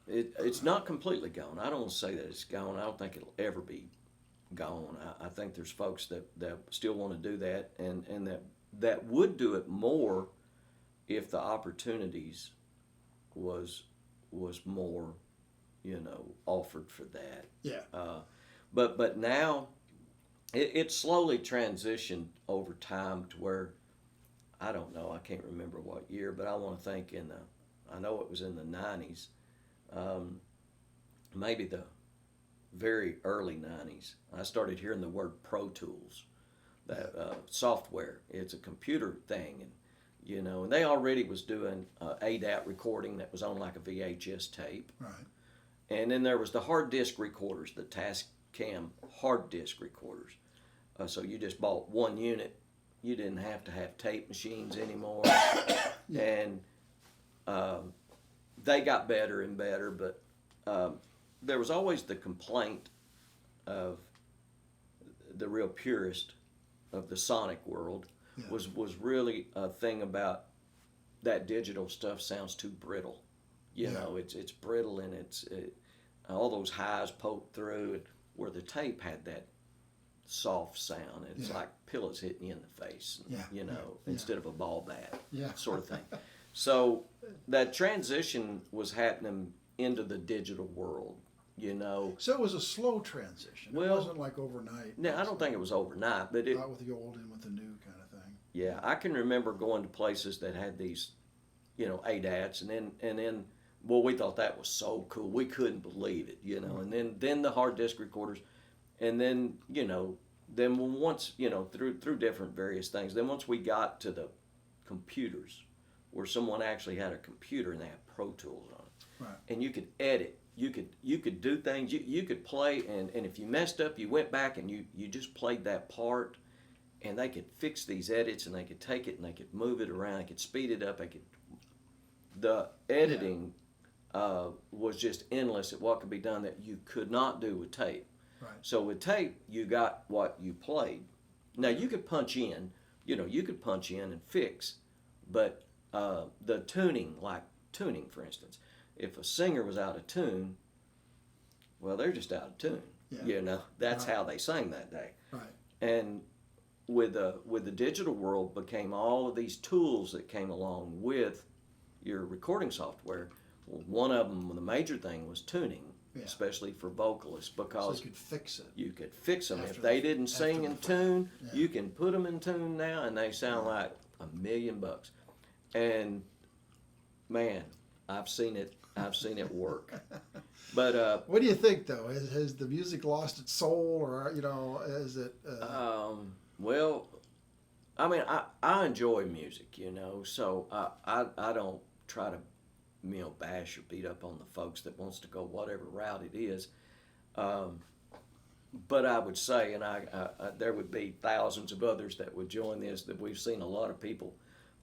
Speaker 2: It's not completely gone. I don't want to say that it's gone. I don't think it'll ever be gone. I think there's folks that still want to do that, and that would do it more if the opportunities was more, offered for that.
Speaker 1: Yeah.
Speaker 2: But now it slowly transitioned over time to where I don't know, I can't remember what year, but I want to think I know it was in the 90s, maybe the very early 90s. I started hearing the word Pro Tools, that software. It's a computer thing, and they already was doing ADAT recording that was on like a VHS tape.
Speaker 1: Right.
Speaker 2: And then there was the hard disk recorders, the Tascam hard disk recorders. So you just bought one unit. You didn't have to have tape machines anymore. And they got better and better, but there was always the complaint of the real purist of the sonic world was really a thing about that digital stuff sounds too brittle. You know, it's brittle, and all those highs poke through, where the tape had that soft sound. It's like pillows hitting you in the face, instead of a ball bat, sort of thing. So that transition was happening into the digital world,
Speaker 1: So it was a slow transition. It wasn't like overnight.
Speaker 2: No, I don't think it was overnight, but
Speaker 1: not with the old and with the new kind of thing.
Speaker 2: Yeah, I can remember going to places that had these, ADATs, and then, well, we thought that was so cool. We couldn't believe it, and then the hard disk recorders, and then, then once, through different various things, then once we got to the computers, where someone actually had a computer and they had Pro Tools on it,
Speaker 1: right,
Speaker 2: and you could edit, you could do things, you could play, and if you messed up, you went back and you just played that part, and they could fix these edits, and they could take it and they could move it around, they could speed it up, the editing was just endless at what could be done that you could not do with tape.
Speaker 1: right.
Speaker 2: So with tape, you got what you played. Now you could punch in, and fix, but the tuning, for instance, if a singer was out of tune, well, they're just out of tune. That's how they sang that day.
Speaker 1: Right.
Speaker 2: And with the digital world became all of these tools that came along with your recording software. Well, one of them, the major thing, was tuning, especially for vocalists, because
Speaker 1: so you could fix it.
Speaker 2: You could fix them. If they didn't sing in tune, you can put them in tune now, and they sound like $1,000,000. And man, I've seen it work. But
Speaker 1: what do you think, though? Has the music lost its soul, or is it?
Speaker 2: Well, I mean, I enjoy music, so I don't try to bash or beat up on the folks that wants to go whatever route it is. But I would say, and I there would be thousands of others that would join this, that we've seen a lot of people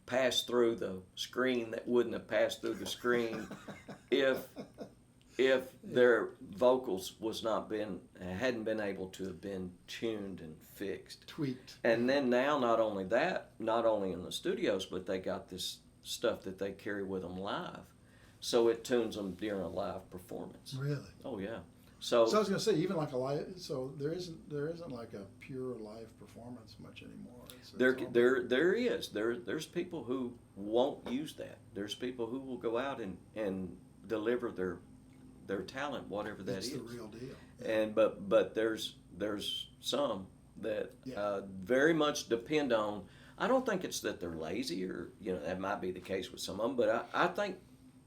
Speaker 2: pass through the screen that wouldn't have passed through the screen if their vocals hadn't been able to have been tuned and fixed,
Speaker 1: tweaked.
Speaker 2: And then now, not only in the studios, but they got this stuff that they carry with them live, so it tunes them during a live performance.
Speaker 1: Really?
Speaker 2: Oh yeah.
Speaker 1: So I was going to say, even like a live, so there isn't like a pure live performance much anymore. There's
Speaker 2: people who won't use that. There's people who will go out and deliver their talent, whatever that is.
Speaker 1: It's the real deal. Yeah.
Speaker 2: And but there's some that very much depend on. I don't think it's that they're lazy, or that might be the case with some of them, but I think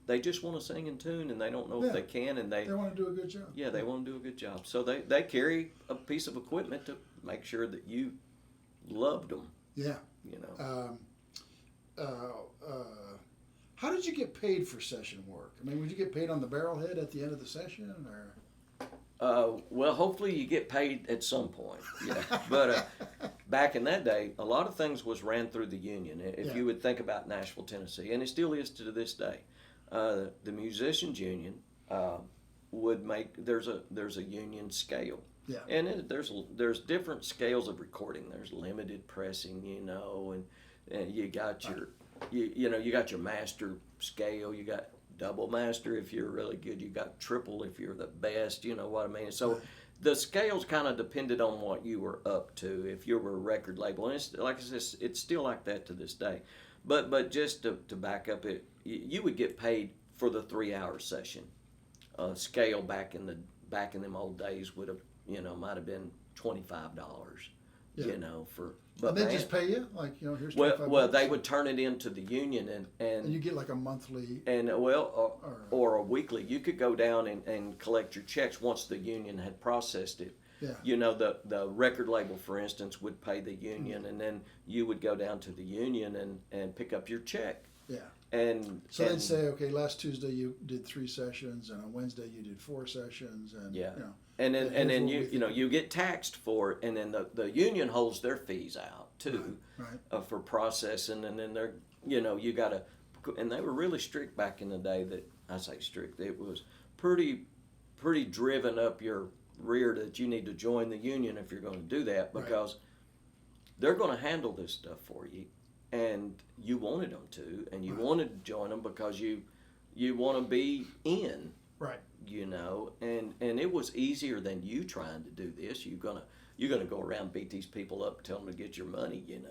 Speaker 2: they just want to sing in tune, and they don't know if they can, and they
Speaker 1: want to do a good job.
Speaker 2: Yeah, they want to do a good job. So they carry a piece of equipment to make sure that you loved them.
Speaker 1: Yeah. How did you get paid for session work? I mean, would you get paid on the barrelhead at the end of the session, or?
Speaker 2: Well, hopefully you get paid at some point. Yeah. But back in that day, a lot of things was ran through the union. If you would think about Nashville, Tennessee, and it still is to this day, the musicians union would make there's a union scale.
Speaker 1: Yeah.
Speaker 2: And there's different scales of recording. There's limited pressing, and you got your you got your master scale. You got double master if you're really good. You got triple if you're the best. You know what I mean? So the scales kind of depended on what you were up to. If you were a record label, and it's, like I said, it's still like that to this day. But just to back up it, you would get paid for the 3-hour session. Scale back in them old days would have might have been $25. For But
Speaker 1: and they just pay you, like, here's
Speaker 2: well,
Speaker 1: $25.
Speaker 2: they would turn it into the union,
Speaker 1: And you get like a monthly.
Speaker 2: and or a weekly. You could go down and collect your checks once the union had processed it.
Speaker 1: Yeah.
Speaker 2: The record label, for instance, would pay the union, and then you would go down to the union and pick up your check.
Speaker 1: Yeah.
Speaker 2: And
Speaker 1: so they'd say, okay, last Tuesday you did 3 sessions, and on Wednesday you did 4 sessions, and
Speaker 2: and then you get taxed for it, and then the union holds their fees out too,
Speaker 1: right.
Speaker 2: For processing, and then they're you gotta, and they were really strict back in the day. That I say strict, it was pretty driven up your rear that you need to join the union if you're going to do that, because they're going to handle this stuff for you, and you wanted them to, and you wanted to join them because you want to be in.
Speaker 1: Right.
Speaker 2: And it was easier than you trying to do this. You're gonna go around, beat these people up, tell them to get your money. Give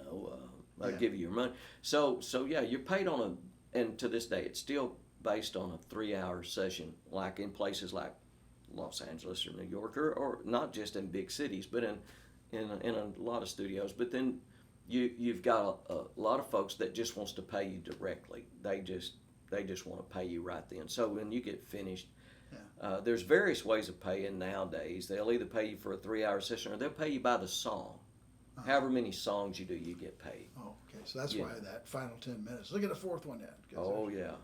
Speaker 2: you your money. So yeah, you're paid on and to this day it's still based on a 3-hour session, like in places like Los Angeles or New York, or not just in big cities, but in a lot of studios. But then you've got a lot of folks that just wants to pay you directly. They just want to pay you right then. So when you get finished. There's various ways of paying nowadays. They'll either pay you for a 3-hour session, or they'll pay you by the song. However many songs you do, you get paid.
Speaker 1: Oh, okay. So that's why that final 10 minutes. Look at the 4th one yet.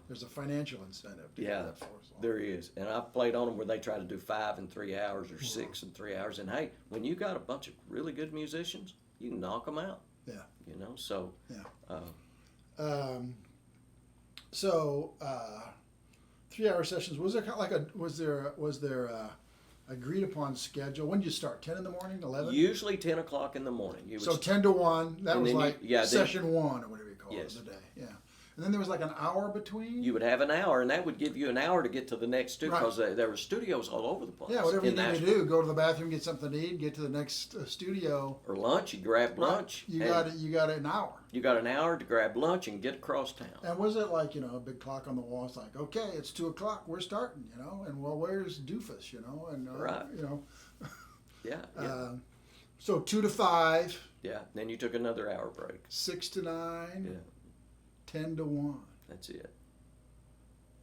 Speaker 1: There's a financial incentive to get that 4th song.
Speaker 2: There is. And I've played on them where they try to do 5 in 3 hours or 6 in 3 hours. And hey, when you got a bunch of really good musicians, you can knock them out.
Speaker 1: Yeah.
Speaker 2: So.
Speaker 1: Yeah. 3-hour sessions. Was there agreed upon schedule? When did you start? 10 in the morning, 11?
Speaker 2: Usually 10 o'clock in the morning.
Speaker 1: So 10 to 1. That was like session 1 or whatever you call it
Speaker 2: yes.
Speaker 1: of the day. Yeah. And then there was like an hour between?
Speaker 2: You would have an hour, and that would give you an hour to get to the next studio, because there were studios all over the place.
Speaker 1: Yeah, whatever you need to do. Go to the bathroom, get something to eat, get to the next studio.
Speaker 2: Or lunch. You grab lunch.
Speaker 1: You got an hour.
Speaker 2: You got an hour to grab lunch and get across town.
Speaker 1: And was it like, a big clock on the wall? It's like, okay, it's 2 o'clock, we're starting, and well, where's Doofus, and
Speaker 2: right.
Speaker 1: Yeah. So 2 to 5.
Speaker 2: Yeah. Then you took another hour break.
Speaker 1: 6 to 9.
Speaker 2: Yeah.
Speaker 1: 10 to 1.
Speaker 2: That's it.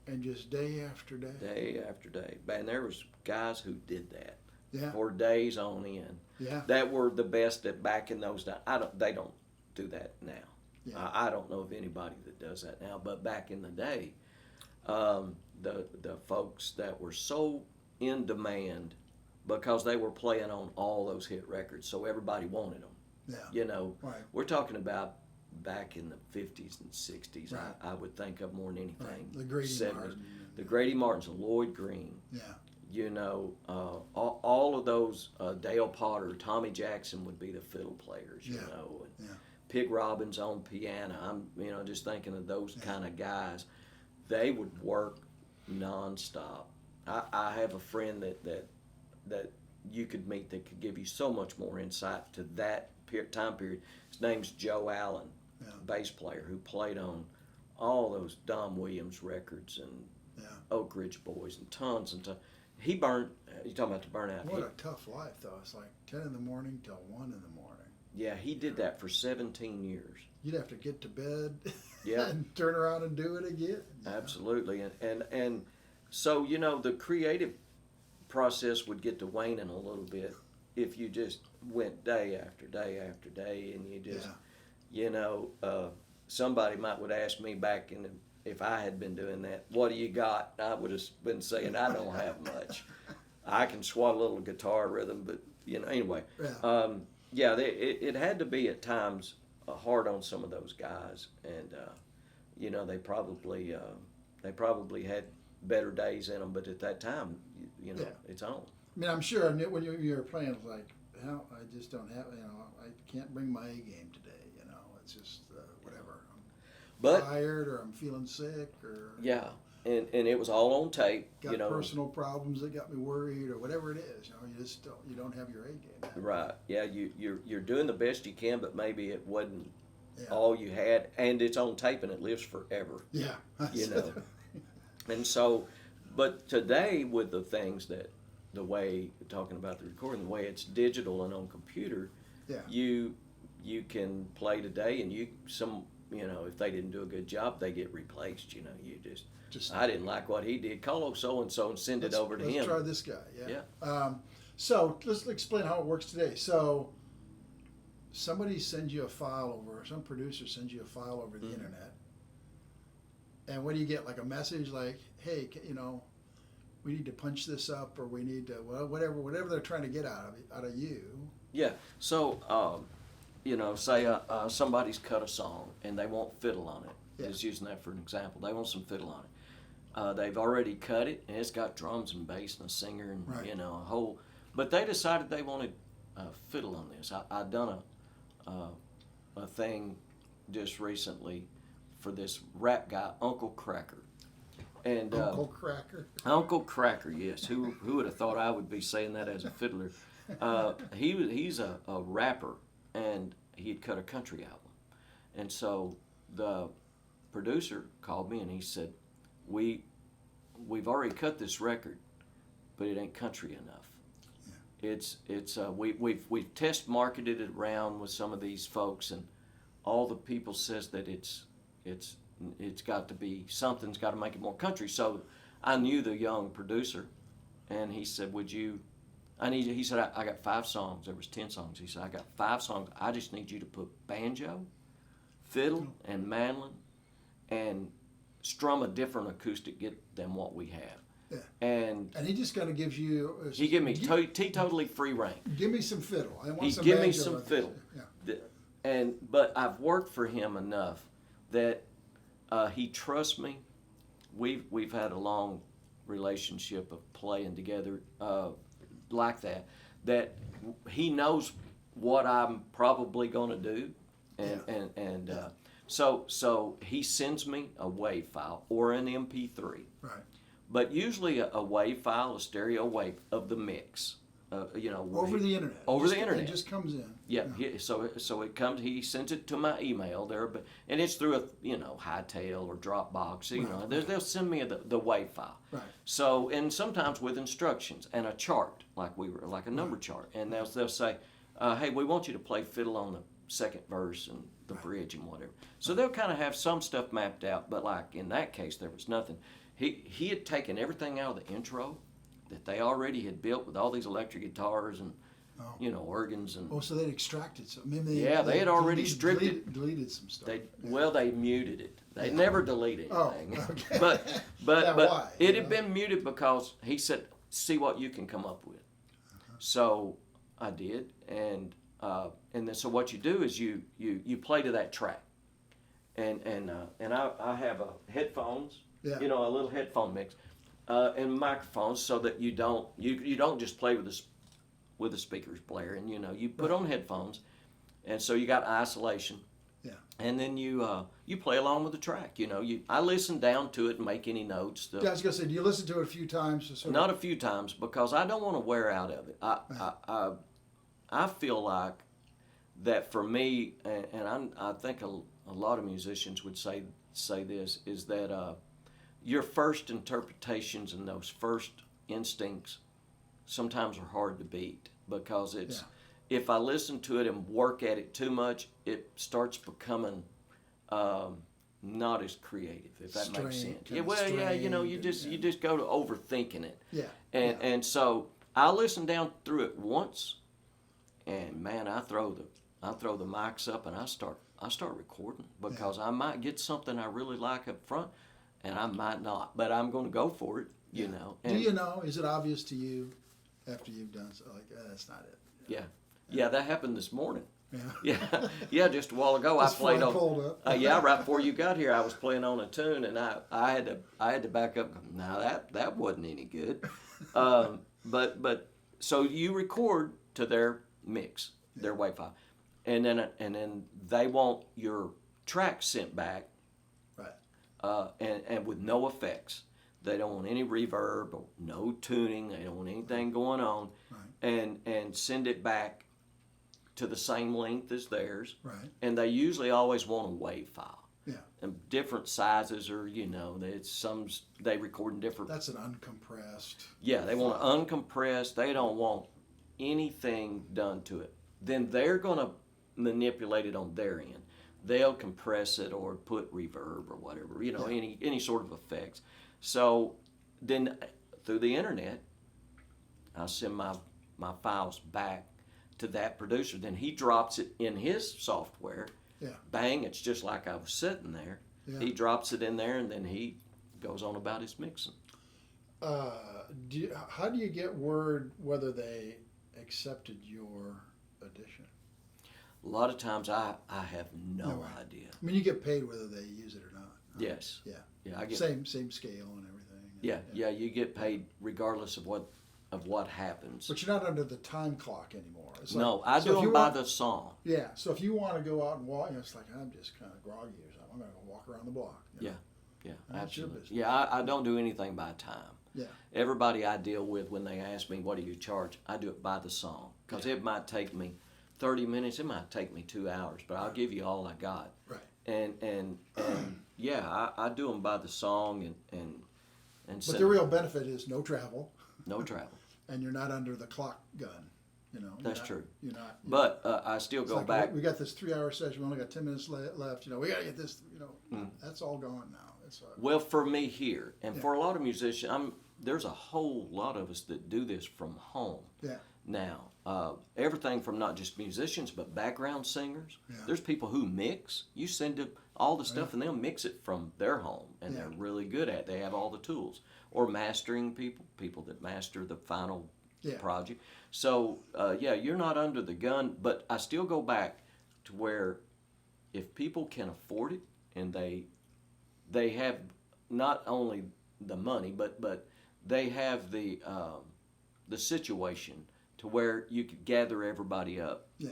Speaker 1: And just day after day.
Speaker 2: Day after day. Man, there was guys who did that.
Speaker 1: Yeah.
Speaker 2: For days on end.
Speaker 1: Yeah.
Speaker 2: That were the best at back in those days. They don't do that now.
Speaker 1: Yeah.
Speaker 2: I don't know of anybody that does that now. But back in the day, the folks that were so in demand because they were playing on all those hit records, so everybody wanted them.
Speaker 1: Yeah.
Speaker 2: Right. We're talking about back in the 50s and 60s,
Speaker 1: right.
Speaker 2: I would think of more than anything.
Speaker 1: Right. The Grady
Speaker 2: 70s.
Speaker 1: Martin.
Speaker 2: The Grady Martins, the Lloyd Green.
Speaker 1: Yeah.
Speaker 2: All of those, Dale Potter, Tommy Jackson would be the fiddle players, and Pig Robbins on piano. I'm, just thinking of those kind of guys. They would work nonstop. I have a friend that you could meet that could give you so much more insight to that time period. His name's Joe Allen, bass player, who played on all those Don Williams records and Oak Ridge Boys and tons and tons. He burned. You talking about the burnout?
Speaker 1: What a tough life, though. It's like 10 in the morning till 1 in the morning.
Speaker 2: Yeah, he did that for 17 years.
Speaker 1: You'd have to get to bed and turn around and do it again.
Speaker 2: Absolutely. And so, the creative process would get to waning a little bit if you just went day after day after day, and you just, somebody would ask me back if I had been doing that, what do you got? I would have been saying, I don't have much. I can swat a little guitar rhythm, but, anyway.
Speaker 1: Yeah.
Speaker 2: It had to be at times hard on some of those guys, and they probably had better days in them, but at that time, it's on.
Speaker 1: I mean, I'm sure when you were playing, it's like, hell, I just don't have, I can't bring my A game today. It's just whatever. I'm tired, or I'm feeling sick, or
Speaker 2: and it was all on tape.
Speaker 1: Got personal problems that got me worried, or whatever it is. You don't have your A game.
Speaker 2: Right. Yeah. You're doing the best you can, but maybe it wasn't all you had, and it's on tape and it lives forever.
Speaker 1: Yeah.
Speaker 2: And so, but today with the things the way talking about the recording, the way it's digital and on computer, you you can play today, and if they didn't do a good job, they get replaced. You just I didn't like what he did. Call so and so and send it over to him.
Speaker 1: Let's try this guy. Yeah.
Speaker 2: Yeah.
Speaker 1: So let's explain how it works today. So somebody sends you a file over, some producer sends you a file over the internet, and what do you get? Like a message like, hey, we need to punch this up, or we need to whatever they're trying to get out of you.
Speaker 2: Yeah. So say somebody's cut a song and they want fiddle on it.
Speaker 1: Yeah.
Speaker 2: Just using that for an example. They want some fiddle on it. They've already cut it, and it's got drums and bass and a singer and
Speaker 1: Right.
Speaker 2: a whole. But they decided they wanted fiddle on this. I done a thing just recently for this rap guy, Uncle Cracker. And
Speaker 1: Uncle Cracker.
Speaker 2: Uncle Cracker, yes. Who would have thought I would be saying that as a fiddler? He's a rapper, and he'd cut a country album. And so the producer called me and he said, we've already cut this record, but it ain't country enough. We've test marketed it around with some of these folks, and all the people says that it's got to be, something's got to make it more country. So I knew the young producer, and he said, he said, I got 5 songs. There was 10 songs. He said, I got 5 songs. I just need you to put banjo, fiddle, and mandolin, and strum a different acoustic than what we have.
Speaker 1: Yeah.
Speaker 2: And
Speaker 1: he just kind of gives you.
Speaker 2: He give me totally free reign.
Speaker 1: Give me some fiddle. I want
Speaker 2: He
Speaker 1: some
Speaker 2: give
Speaker 1: banjo
Speaker 2: me some fiddle.
Speaker 1: Yeah.
Speaker 2: But I've worked for him enough that he trusts me. We've had a long relationship of playing together like that he knows what I'm probably going to do, and so he sends me a WAV file or an MP3.
Speaker 1: Right.
Speaker 2: But usually a WAV file, a stereo wave of the mix.
Speaker 1: Over the internet.
Speaker 2: Over the internet.
Speaker 1: It just comes in.
Speaker 2: Yeah. So it comes. He sends it to my email there, and it's through a Hightail or Dropbox. They'll send me the WAV file.
Speaker 1: Right.
Speaker 2: So, and sometimes with instructions and a chart, like a number chart, and they'll say, hey, we want you to play fiddle on the second verse and the bridge and whatever. So they'll kind of have some stuff mapped out, but like in that case, there was nothing. He had taken everything out of the intro that they already had built with all these electric guitars and organs and.
Speaker 1: Oh, so they'd extracted some.
Speaker 2: They had already stripped it.
Speaker 1: Deleted some stuff.
Speaker 2: They muted it. They never deleted anything.
Speaker 1: Oh, okay.
Speaker 2: but
Speaker 1: why?
Speaker 2: It had been muted because he said, "See what you can come up with." So I did, and then so what you do is you play to that track, and I have headphones.
Speaker 1: Yeah.
Speaker 2: A little headphone mix, and microphones, so that you don't just play with the speakers blaring. You put on headphones, and so you got isolation.
Speaker 1: Yeah.
Speaker 2: And then you play along with the track. I listen down to it and make any notes.
Speaker 1: I was gonna say, do you listen to it a few times?
Speaker 2: Not a few times, because I don't want to wear out of it. I feel like that for me, and I think a lot of musicians would say this, is that your first interpretations and those first instincts sometimes are hard to beat, because if I listen to it and work at it too much, it starts becoming not as creative, if that makes sense. You just go to overthinking it.
Speaker 1: Yeah.
Speaker 2: And so I listen down through it once, and man, I throw the mics up and I start recording, because I might get something I really like up front, and I might not, but I'm going to go for it, And,
Speaker 1: do you know, is it obvious to you after you've done so, like, that's not it?
Speaker 2: Yeah, that happened this morning.
Speaker 1: Yeah.
Speaker 2: Just a while ago I played on.
Speaker 1: Pulled up.
Speaker 2: Right before you got here, I was playing on a tune, and I had to back up. No, that wasn't any good. But so you record to their mix, their WAV file, and then they want your track sent back. Right. And with no effects. They don't want any reverb or no tuning. They don't want anything going on. Right. And send it back to the same length as theirs.
Speaker 1: Right.
Speaker 2: And they usually always want a WAV file.
Speaker 1: Yeah.
Speaker 2: And different sizes, or they record in different.
Speaker 1: That's an uncompressed.
Speaker 2: Yeah, they want uncompressed. They don't want anything done to it. Then they're gonna manipulate it on their end. They'll compress it or put reverb or whatever, you know, any sort of effects. So then through the internet, I send my files back to that producer. Then he drops it in his software.
Speaker 1: Yeah.
Speaker 2: Bang, it's just like I was sitting there.
Speaker 1: Yeah.
Speaker 2: He drops it in there, and then he goes on about his mixing.
Speaker 1: How do you get word whether they accepted your audition?
Speaker 2: A lot of times I have no idea.
Speaker 1: I mean, you get paid whether they use it or not.
Speaker 2: Yes.
Speaker 1: Yeah.
Speaker 2: Yeah, I get
Speaker 1: same scale and everything.
Speaker 2: Yeah, you get paid regardless of what happens.
Speaker 1: But you're not under the time clock anymore. It's
Speaker 2: No,
Speaker 1: like,
Speaker 2: I
Speaker 1: so
Speaker 2: do them by the song.
Speaker 1: Yeah. So if you want to go out and walk, it's like I'm just kind of groggy or something. I'm going to go walk around the block.
Speaker 2: Yeah.
Speaker 1: That's your
Speaker 2: Absolutely.
Speaker 1: business.
Speaker 2: Yeah, I don't do anything by time.
Speaker 1: Yeah.
Speaker 2: Everybody I deal with, when they ask me, what do you charge, I do it by the song. Because it might take me 30 minutes, it might take me 2 hours, but I'll give you all I got.
Speaker 1: Right.
Speaker 2: And yeah, I do them by the song and
Speaker 1: But the real benefit is no travel.
Speaker 2: No travel.
Speaker 1: And you're not under the clock gun. You know.
Speaker 2: That's true.
Speaker 1: You're not.
Speaker 2: But I still go back.
Speaker 1: We got this 3-hour session. We only got 10 minutes left. You know, we got to get this. You know, that's all gone now. It's
Speaker 2: well, for me here, and for a lot of musicians, there's a whole lot of us that do this from home.
Speaker 1: Yeah.
Speaker 2: Now, everything from not just musicians, but background singers.
Speaker 1: Yeah.
Speaker 2: There's people who mix. You send them all the stuff, and they'll mix it from their home, and they're really good at it. They have all the tools. Or mastering people that master the final project. So, you're not under the gun, but I still go back to where if people can afford it, and they have not only the money, but they have the situation to where you could gather everybody up.
Speaker 1: Yeah.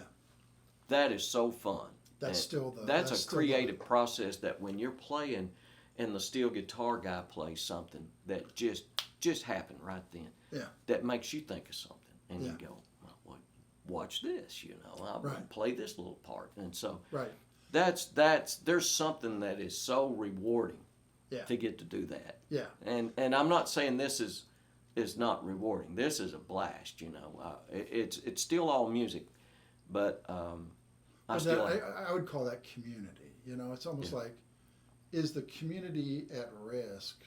Speaker 2: That is so fun.
Speaker 1: That's
Speaker 2: a creative process that when you're playing and the steel guitar guy plays something that just happened right then.
Speaker 1: Yeah.
Speaker 2: That makes you think of something, and you go, well, watch this, you know. I'll play this little part, and so that's there's something that is so rewarding to get to do that. Yeah. And I'm not saying this is not rewarding. This is a blast, you know. It's still all music, but
Speaker 1: I would call that community. You know, it's almost like, is the community at risk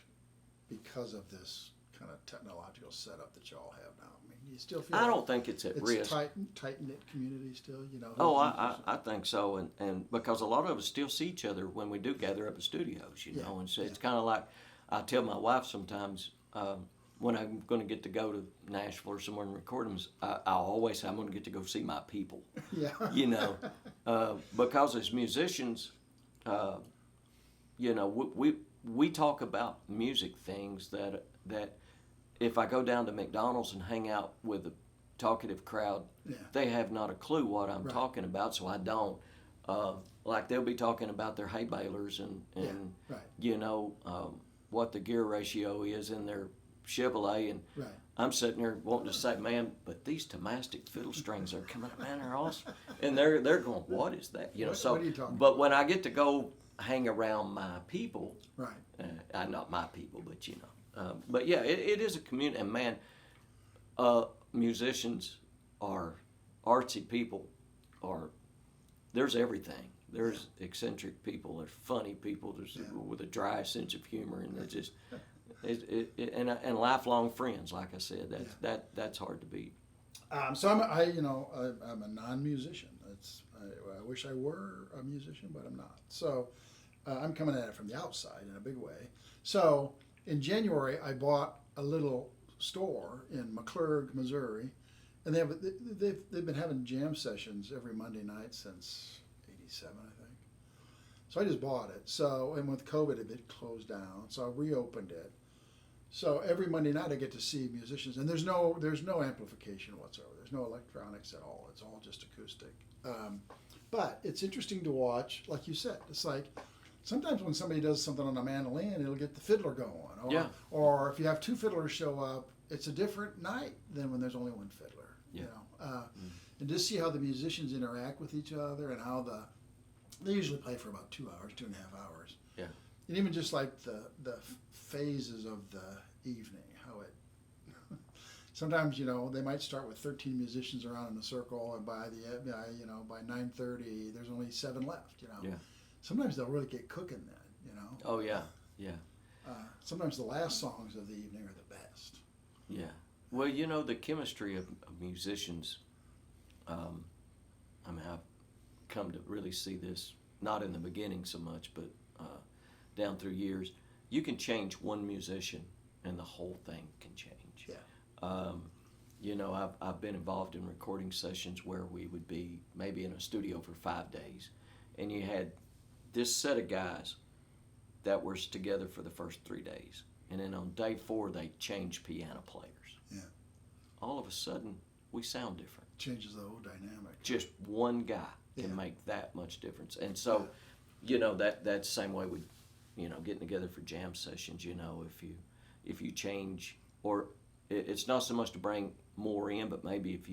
Speaker 1: because of this kind of technological setup that y'all have now? I mean, you still feel
Speaker 2: I don't think it's at risk.
Speaker 1: Tight-knit community still, you know?
Speaker 2: Oh, I think so, and because a lot of us still see each other when we do gather up at studios, you know, and so it's kind of like, I tell my wife sometimes, when I'm going to get to go to Nashville or somewhere and record them, I'll always say I'm going to get to go see my people. Yeah. You know, because as musicians, you know, we talk about music things that if I go down to McDonald's and hang out with a talkative crowd, they have not a clue what I'm talking about, so I don't. Like they'll be talking about their hay balers and you know, what the gear ratio is in their Chevrolet, and I'm sitting there wanting to say, man, but these Tomastic fiddle strings are coming, man, they're awesome. And they're going, what is that? You know, so.
Speaker 1: What are you talking
Speaker 2: but when I get to go hang around my people, not my people, but you know, but yeah, it is a community, and man, musicians are artsy people, there's everything. There's eccentric people, there's funny people, there's with a dry sense of humor, and it's just. And lifelong friends, like I said, that's hard to beat.
Speaker 1: So I'm a non-musician. I wish I were a musician, but I'm not. So I'm coming at it from the outside in a big way. So in January, I bought a little store in McClurg, Missouri, and they've been having jam sessions every Monday night since '87, I think. So I just bought it. So, and with COVID, it closed down. So I reopened it. So every Monday night I get to see musicians, and there's no amplification whatsoever. There's no electronics at all. It's all just acoustic. But it's interesting to watch, like you said. It's like sometimes when somebody does something on a mandolin, it'll get the fiddler going. Or if you have two fiddlers show up, it's a different night than when there's only one fiddler. You know, and just see how the musicians interact with each other and how they usually play for about 2 hours, 2.5 hours. Yeah. And even just like the phases of the evening, how it sometimes, they might start with 13 musicians around in a circle, and by 9:30, there's only 7 left.
Speaker 2: Yeah.
Speaker 1: Sometimes they'll really get cooking then.
Speaker 2: Oh yeah, yeah.
Speaker 1: Sometimes the last songs of the evening are the best.
Speaker 2: Yeah. Well, the chemistry of musicians. I've come to really see this, not in the beginning so much, but down through years. You can change one musician, and the whole thing can change.
Speaker 1: Yeah.
Speaker 2: I've been involved in recording sessions where we would be maybe in a studio for 5 days, and you had this set of guys that were together for the first 3 days, and then on day 4 they changed piano players.
Speaker 1: Yeah.
Speaker 2: All of a sudden, we sound different.
Speaker 1: Changes the whole dynamic.
Speaker 2: Just one guy can make that much difference, and so, that's the same way with, getting together for jam sessions. If you change, or it's not so much to bring more in, but maybe if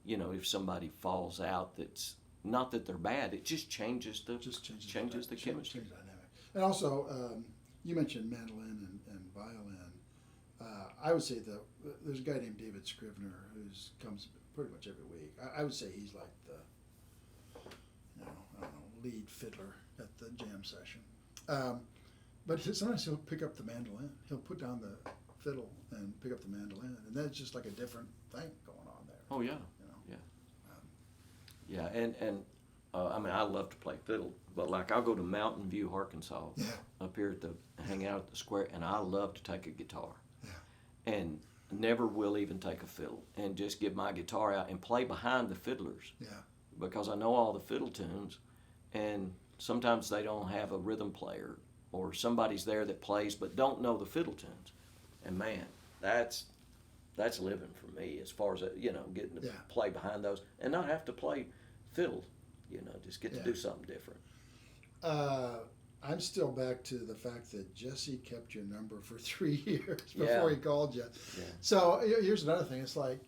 Speaker 2: if somebody falls out, that's not that they're bad. It just changes the chemistry.
Speaker 1: Changes the dynamic. And also, you mentioned mandolin and violin. I would say there's a guy named David Scrivener who comes pretty much every week. I would say he's like the, lead fiddler at the jam session. But sometimes he'll pick up the mandolin. He'll put down the fiddle and pick up the mandolin, and that's just like a different thing going on there.
Speaker 2: Oh yeah, yeah, and I love to play fiddle, but like I'll go to Mountain View, Arkansas, up here hang out at the square, and I love to take a guitar, and never will even take a fiddle, and just get my guitar out and play behind the fiddlers, because I know all the fiddle tunes, and sometimes they don't have a rhythm player, or somebody's there that plays but don't know the fiddle tunes, and man, that's living for me as far as getting to play behind those and not have to play fiddle, just get to do something different.
Speaker 1: I'm still back to the fact that Jesse kept your number for 3 years before he called you. Yeah. So here's another thing. It's like,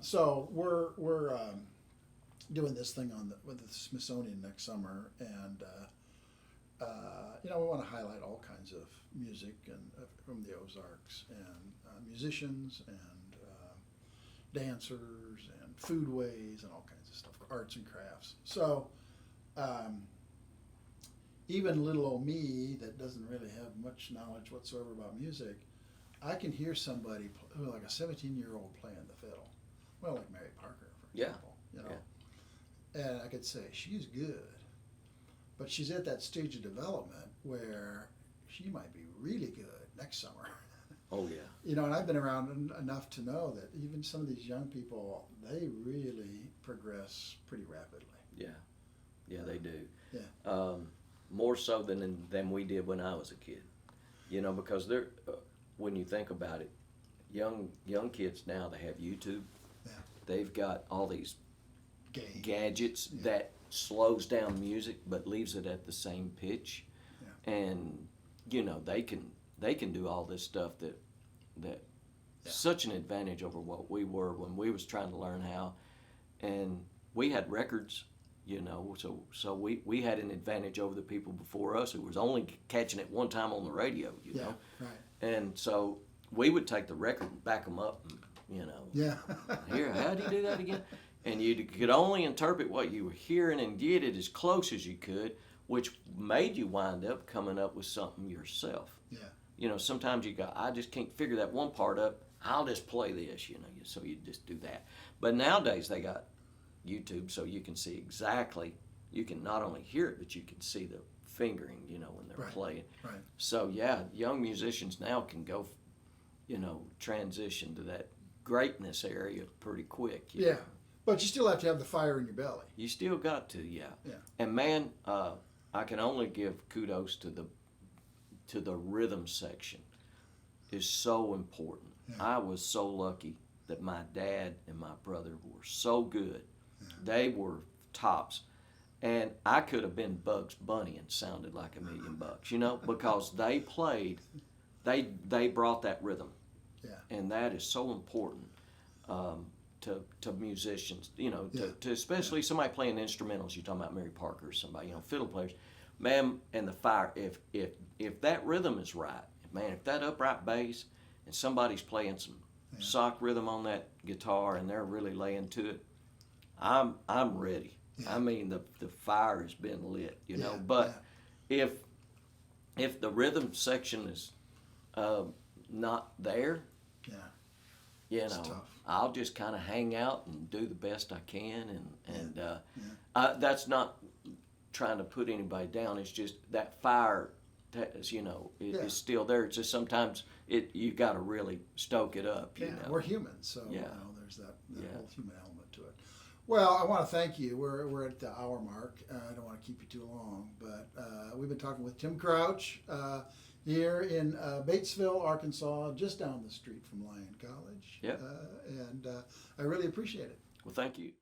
Speaker 1: so we're doing this thing with the Smithsonian next summer, and we want to highlight all kinds of music and from the Ozarks, and musicians and dancers and foodways and all kinds of stuff, arts and crafts. So even little old me that doesn't really have much knowledge whatsoever about music, I can hear somebody like a 17-year-old playing the fiddle, well, like Mary Parker, for example, and I could say she's good, but she's at that stage of development where she might be really good next summer.
Speaker 2: Oh yeah.
Speaker 1: And I've been around enough to know that even some of these young people, they really progress pretty rapidly.
Speaker 2: Yeah, they do.
Speaker 1: Yeah.
Speaker 2: More so than we did when I was a kid. Because they're when you think about it, young kids now, they have YouTube.
Speaker 1: Yeah.
Speaker 2: They've got all these gadgets
Speaker 1: Yeah.
Speaker 2: that slows down music but leaves it at the same pitch, and they can do all this stuff that such an advantage over what we were when we was trying to learn how, and we had records, so we had an advantage over the people before us who was only catching it one time on the radio,
Speaker 1: Right.
Speaker 2: and so we would take the record and back them up, and,
Speaker 1: Yeah.
Speaker 2: here, how do you do that again? And you could only interpret what you were hearing and get it as close as you could, which made you wind up coming up with something yourself.
Speaker 1: Yeah.
Speaker 2: Sometimes you go, I just can't figure that one part up. I'll just play this, so you just do that. But nowadays they got YouTube, so you can see exactly, you can not only hear it, but you can see the fingering, when they're playing.
Speaker 1: Right.
Speaker 2: So young musicians now can go, transition to that greatness area pretty quick.
Speaker 1: Yeah. But you still have to have the fire in your belly.
Speaker 2: You still got to, yeah.
Speaker 1: Yeah.
Speaker 2: And man, I can only give kudos to the rhythm section. Is so important.
Speaker 1: Yeah.
Speaker 2: I was so lucky that my dad and my brother were so good.
Speaker 1: Yeah.
Speaker 2: They were tops. And I could have been Bugs Bunny and sounded like $1,000,000, because they played, they brought that rhythm.
Speaker 1: Yeah.
Speaker 2: And that is so important. To musicians, to especially somebody playing instrumentals. You're talking about Mary Parker or somebody, fiddle players, man, and the fire. If that rhythm is right, if that upright bass, and somebody's playing some sock rhythm on that guitar, and they're really laying to it, I'm ready.
Speaker 1: Yeah.
Speaker 2: I mean, the fire has been lit, you know. But if the rhythm section is not there, you
Speaker 1: It's
Speaker 2: know,
Speaker 1: tough.
Speaker 2: I'll just kind of hang out and do the best I can, and that's not trying to put anybody down. It's just that fire, you know, is still there. It's just sometimes you got to really stoke it up. You know,
Speaker 1: we're human, so you
Speaker 2: Yeah.
Speaker 1: know, there's that whole human element to it. Well, I want to thank you. We're at the hour mark. I don't want to keep you too long, but we've been talking with Tim Crouch here in Batesville, Arkansas, just down the street from Lyon College.
Speaker 2: Yep.
Speaker 1: And I really appreciate it.
Speaker 2: Well, thank you.